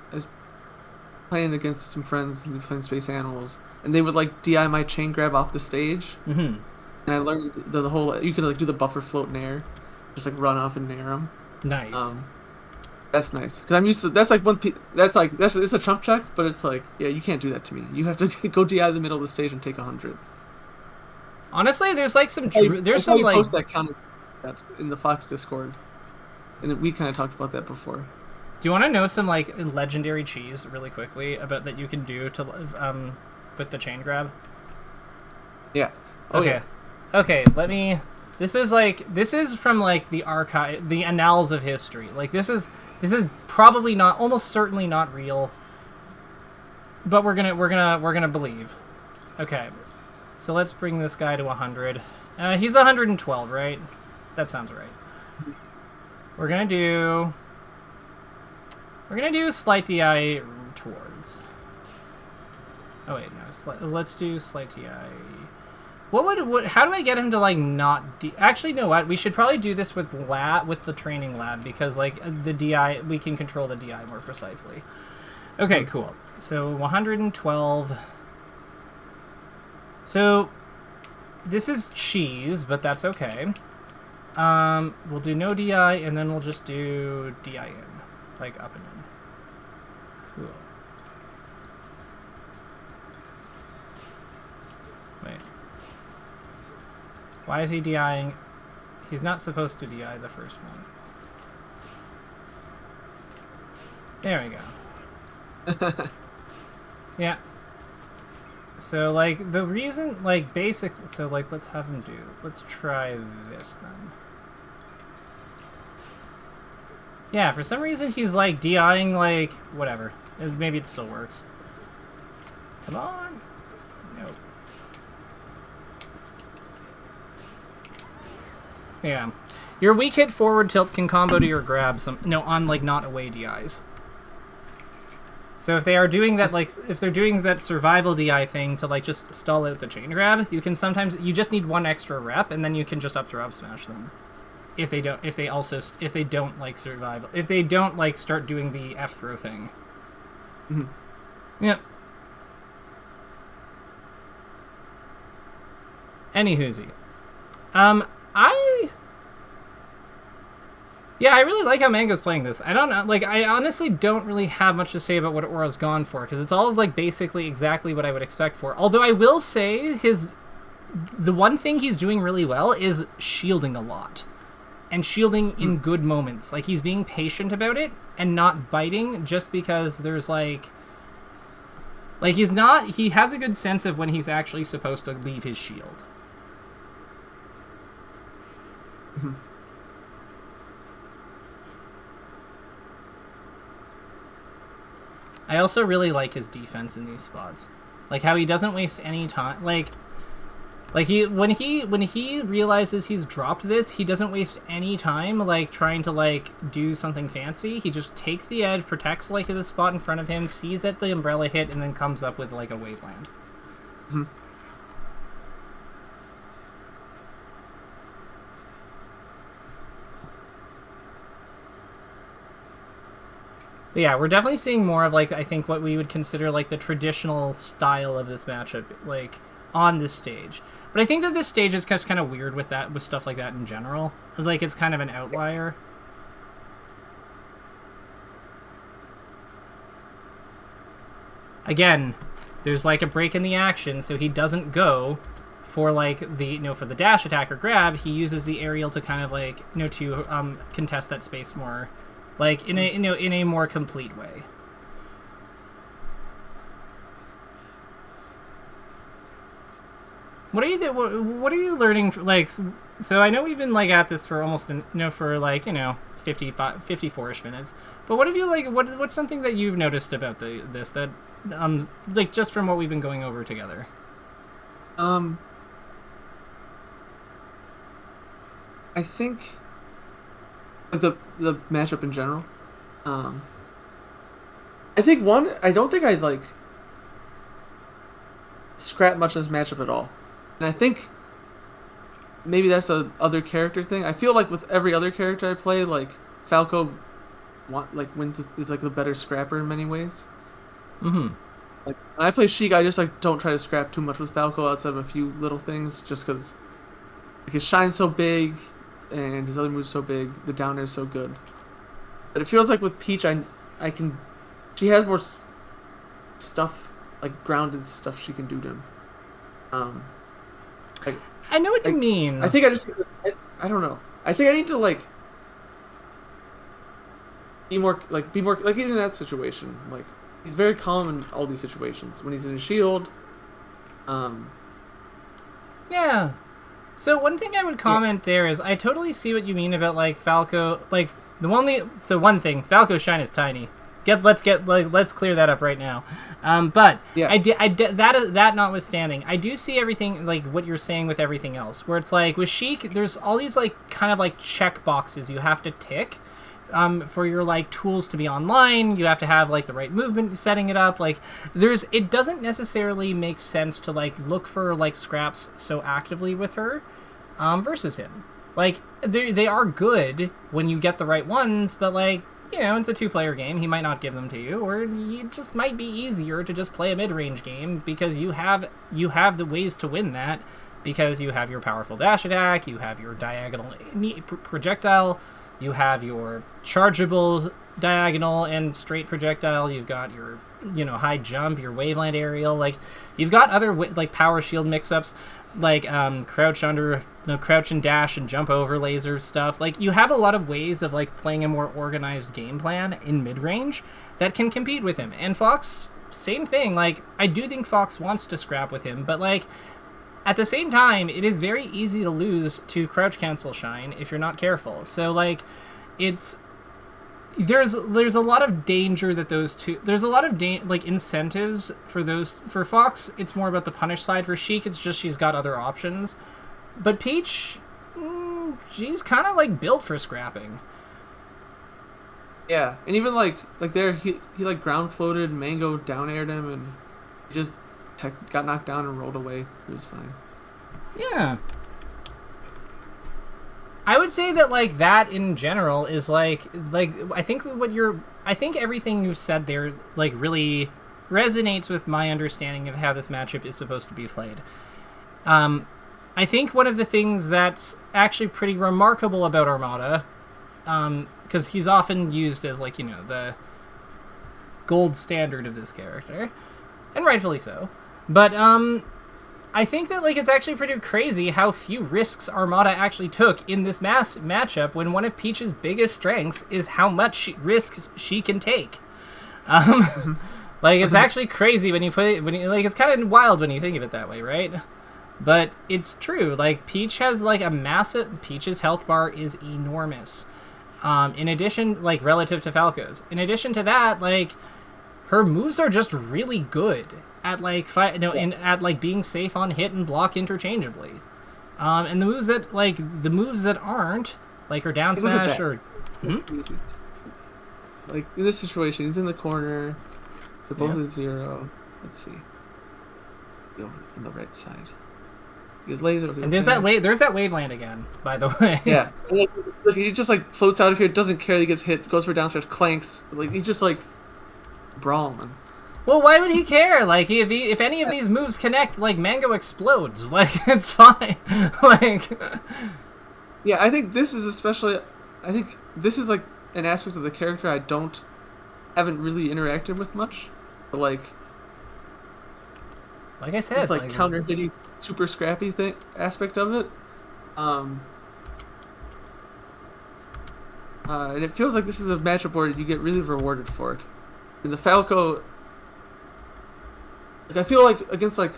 playing against some friends and playing Space Animals, and they would, like, DI my chain grab off the stage. Mm-hmm. And I learned the whole, you could, like, do the buffer float nair. Just like run off and nair them. Nice. That's nice because I'm used to. That's like it's a chump check, but it's like you can't do that to me. You have to go DI the middle of the stage and take 100. Honestly, there's like some post that counter in the Fox Discord, and we kind of talked about that before. Do you want to know some like legendary cheese really quickly about that you can do to with the chain grab? Yeah. Oh Okay. yeah. Okay, this is from like the archive, the annals of history. Like this is probably not, almost certainly not real. But we're gonna believe. Okay. So let's bring this guy to 100. He's 112, right? That sounds right. We're gonna do slight DI towards. Oh wait, no. Let's do slight DI. How do I get him to like not actually, you know what? We should probably do this with the training lab, because like the DI, we can control the DI more precisely. Okay, cool. So 112. So this is cheese, but that's okay. We'll do no DI, and then we'll just do DI in, like up and in. Cool. Wait. Why is he DIing? He's not supposed to DI the first one. There we go. Yeah. So, like, the reason, like, basically, so, like, let's try this, then. Yeah, for some reason he's, like, DIing, like, whatever. Maybe it still works. Come on! Nope. Yeah. Your weak hit forward tilt can combo to your grab on, like, not away DIs. So if they are doing that, like, if they're doing that survival DI thing to, like, just stall out the chain grab, you can sometimes, you just need one extra rep, and then you can just up throw up smash them. If they don't, like, survival, if they don't, like, start doing the F throw thing. Mm-hmm. Yep. Anywhoosie. Yeah, I really like how Mango's playing this. I don't know, like, I honestly don't really have much to say about what Aura's gone for, because it's all, like, basically exactly what I would expect for. Although I will say the one thing he's doing really well is shielding a lot. And shielding in good moments. Like, he's being patient about it and not biting just because there's, like, he has a good sense of when he's actually supposed to leave his shield. I also really like his defense in these spots. Like, how he doesn't waste any time. Like when he realizes he's dropped this, he doesn't waste any time, like, trying to, like, do something fancy. He just takes the edge, protects, like, the spot in front of him, sees that the umbrella hit, and then comes up with, like, a waveland. Mm-hmm. But yeah, we're definitely seeing more of, like, I think what we would consider, like, the traditional style of this matchup, like, on this stage. But I think that this stage is just kind of weird with stuff like that in general. Like, it's kind of an outlier. Again, there's, like, a break in the action, so he doesn't go for, like, for the dash attack or grab. He uses the aerial to kind of, like, to contest that space more, like, in a more complete way. What are you learning? Like, so I know we've been, like, at this for almost, for, like, 54-ish minutes. But what have you, like, what's something that you've noticed about this that, like, just from what we've been going over together? I think the matchup in general. I think I don't think I'd, like, scrap much of this matchup at all. And I think maybe that's a other character thing. I feel like with every other character I play, like, Falco wins, is, like, the better scrapper in many ways. Mm-hmm. Like, when I play Sheik, I just, like, don't try to scrap too much with Falco outside of a few little things, just because, like, his shine's so big and his other move's so big, the down air's so good. But it feels like with Peach, she has more stuff, like, grounded stuff she can do to him. Like, I know what you mean. I think I don't know. I think I need to, like, be more, like, even in that situation, like, he's very calm in all these situations. When he's in a shield, Yeah. So one thing I would comment there is I totally see what you mean about like Falco. Like one thing, Falco's shine is tiny. Let's clear that up right now. But Yeah. that notwithstanding, I do see everything like what you're saying with everything else. Where it's like with Sheik, there's all these like kind of like check boxes you have to tick. For your like tools to be online, you have to have like the right movement setting it up. Like it doesn't necessarily make sense to like look for like scraps so actively with her versus him. Like they are good when you get the right ones, but like, you know, it's a 2-player game. He might not give them to you, or it just might be easier to just play a mid-range game because you have the ways to win that, because you have your powerful dash attack, you have your diagonal projectile, you have your chargeable diagonal and straight projectile. You've got your, you know, high jump, your waveland aerial. Like, you've got other like power shield mix-ups, like crouch and dash and jump over laser stuff. Like, you have a lot of ways of like playing a more organized game plan in mid-range that can compete with him. And Fox, same thing. Like, I do think Fox wants to scrap with him, but like, at the same time, it is very easy to lose to crouch cancel shine if you're not careful. So like, there's a lot of danger that those two. There's a lot of like incentives for those. For Fox, it's more about the punish side. For Sheik, it's just she's got other options. But Peach, she's kind of like built for scrapping. Yeah, and even like there, he like ground floated, Mango down aired him, and he just got knocked down and rolled away. It was fine. Yeah. I would say that like that in general is like I think everything you've said there like really resonates with my understanding of how this matchup is supposed to be played. I think one of the things that's actually pretty remarkable about Armada, because he's often used as like, you know, the gold standard of this character, and rightfully so. But I think that like it's actually pretty crazy how few risks Armada actually took in this matchup when one of Peach's biggest strengths is how much risks she can take. Like, it's actually crazy when you put it, like, it's kind of wild when you think of it that way, right? But it's true. Like, Peach's health bar is enormous. In addition, like, relative to Falco's. In addition to that, like, her moves are just really good at like at like being safe on hit and block interchangeably. And the moves that aren't, like her down smash or like in this situation, he's in the corner. They're both at 0. Let's see. Go on the right side. And there's that waveland again, by the way. Yeah. Look, he just like floats out of here, doesn't care, he gets hit, goes for downstairs, clanks. Like, he just like brawling. Well, why would he care? Like, if any of these moves connect, like, Mango explodes. Like, it's fine. Like, yeah, I think this is like an aspect of the character I haven't really interacted with much. But like I said, it's like counter hitty, super scrappy aspect of it. And it feels like this is a matchup where you get really rewarded for it. And the Falco, like, I feel like against like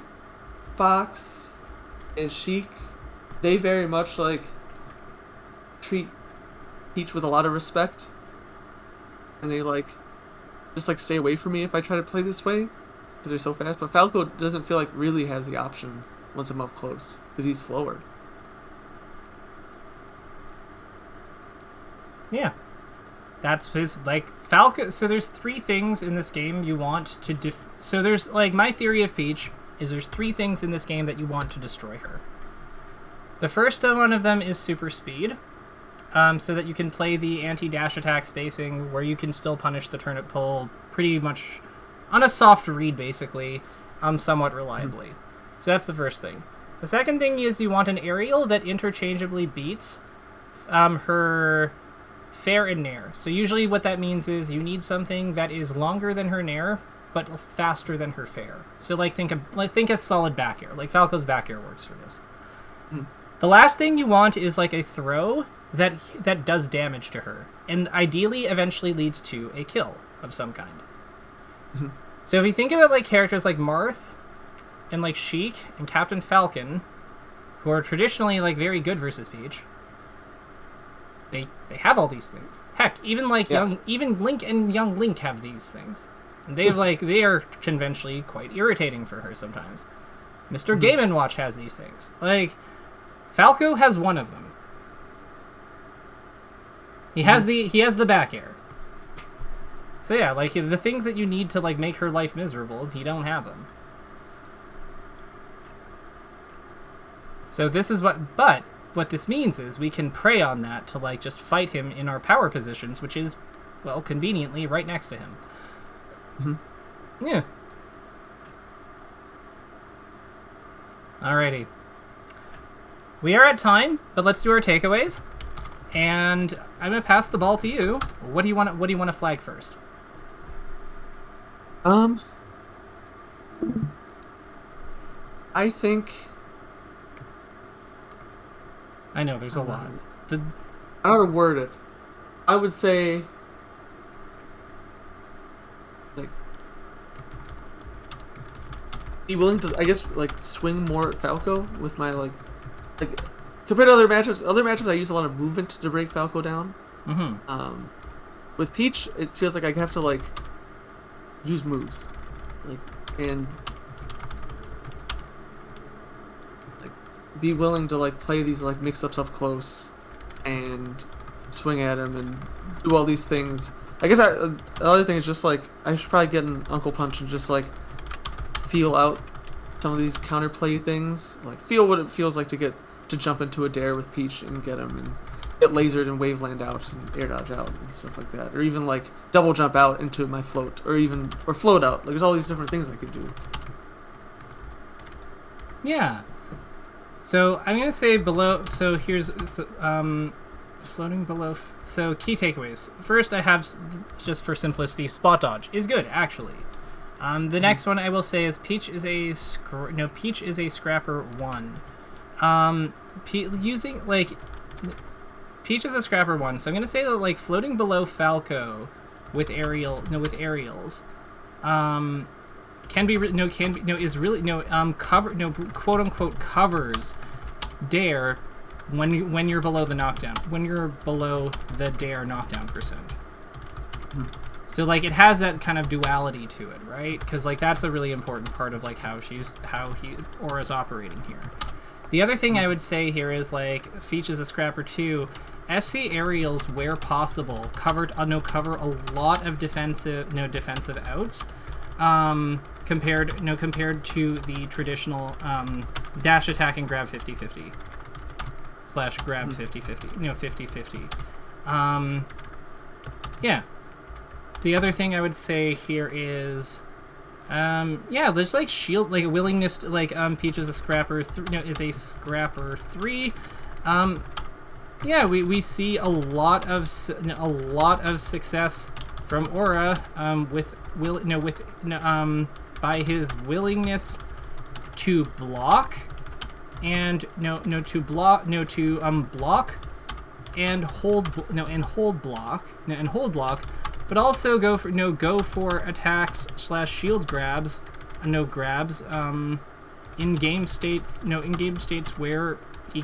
Fox and Sheik, they very much like treat Peach with a lot of respect, and they like just like stay away from me if I try to play this way because they're so fast. But Falco doesn't feel like really has the option once I'm up close because he's slower. Yeah. That's his, like, Falco. So there's 3 things in this game you want to so there's, like, my theory of Peach is there's 3 things in this game that you want to destroy her. The first one of them is super speed, so that you can play the anti-dash attack spacing where you can still punish the turnip pull pretty much on a soft read, basically, somewhat reliably. So that's the first thing. The second thing is you want an aerial that interchangeably beats her fair and nair. So usually what that means is you need something that is longer than her nair, but faster than her fair. So think a solid back air. Like Falco's back air works for this. The last thing you want is like a throw that does damage to her, and ideally eventually leads to a kill of some kind. So if you think about like characters like Marth and like Sheik and Captain Falcon, who are traditionally like very good versus Peach, they have all these things. Heck, even like even Link and young Link have these things. And they are conventionally quite irritating for her sometimes. Mr. Game & Watch has these things. Like, Falco has one of them. He has the back air. So yeah, like the things that you need to like make her life miserable, he don't have them. So this is what this means is we can prey on that to like just fight him in our power positions, which is, well, conveniently right next to him. Yeah. Alrighty. We are at time, but let's do our takeaways. And I'm gonna pass the ball to you. What do you want to flag first? I think. I know there's a lot. I don't know how to word it. I would say, like, be willing to, I guess, like, swing more at Falco with my like compared to other matchups I use a lot of movement to break Falco down. With Peach, it feels like I have to like use moves, like, and like be willing to like play these like mix-ups up close and swing at him and do all these things. I guess the other thing is just like I should probably get an Uncle Punch and just like feel out some of these counterplay things, like feel what it feels like to jump into a dare with Peach and get him and get lasered and waveland out and air dodge out and stuff like that, or even like double jump out into my float, or float out. Like there's all these different things I could do. Yeah. So I'm gonna say below. So here's floating below. So key takeaways. First, I have, just for simplicity, spot dodge is good actually. The next one I will say is Peach is a scrapper 1. Peach is a scrapper 1, so I'm gonna say that like floating below Falco with aerials, quote unquote covers dare when you're below the knockdown, when you're below the dare knockdown percent. So like it has that kind of duality to it, right? Because like that's a really important part of like how Aura's operating here. The other thing I would say here is like Peach is a scrapper 2. SC aerials, where possible, cover a lot of defensive outs, compared to the traditional dash attack and grab 50-50 / grab 50-50, 50-50. Yeah. The other thing I would say here is, there's like shield, like a willingness to, like Peach is a scrapper is a scrapper 3. We see a lot of success from Aura by his willingness to block and block and hold block, but also go for attacks / shield grabs, in game states where he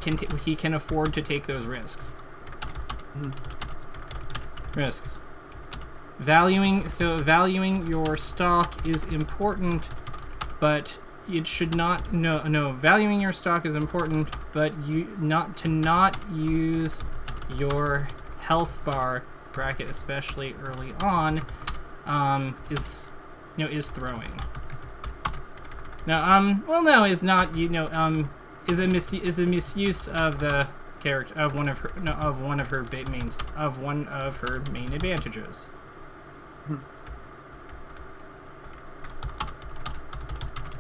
can afford to take those risks. Valuing your stock is important, but it should not. Valuing your stock is important, but not use your health bar bracket, especially early on, is throwing. Now, is not. Is a misuse of the character of one of her main advantages.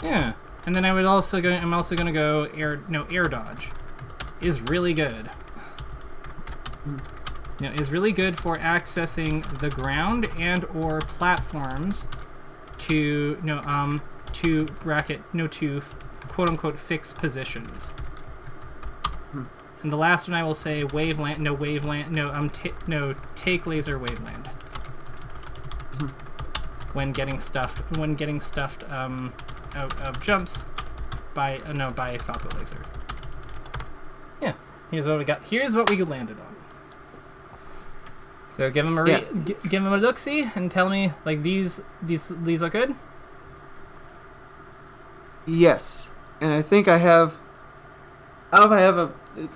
Yeah, and then I'm also going to go air dodge is really good. Is really good for accessing the ground and or platforms to quote unquote fix positions. And the last one I will say take laser waveland. When getting stuffed out of jumps by Falco laser. Yeah. Here's what we got. Here's what we landed on. So give him a give him a look-see and tell me like these look good. Yes, and I think I have. I don't know if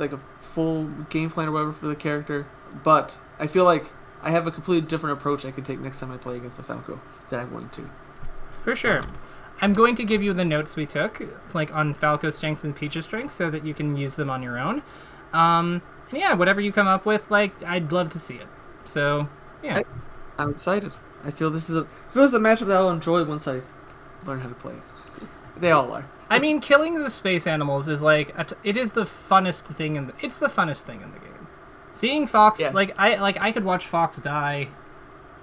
I have a full game plan or whatever for the character, but I feel like I have a completely different approach I can take next time I play against the Falco that I'm going to. For sure. I'm going to give you the notes we took, like on Falco's strengths and Peach's strengths, so that you can use them on your own. And yeah, whatever you come up with, like I'd love to see it. So yeah, I'm excited. I feel this is a matchup that I'll enjoy once I learn how to play it. They all are. I mean, killing the space animals is like it is the funnest thing it's the funnest thing in the game. Seeing Fox I could watch Fox die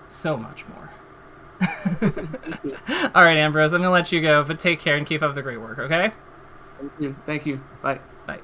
so much more. All right, Ambrose, I'm gonna let you go, but take care and keep up the great work. Okay. Thank you. Bye. Bye.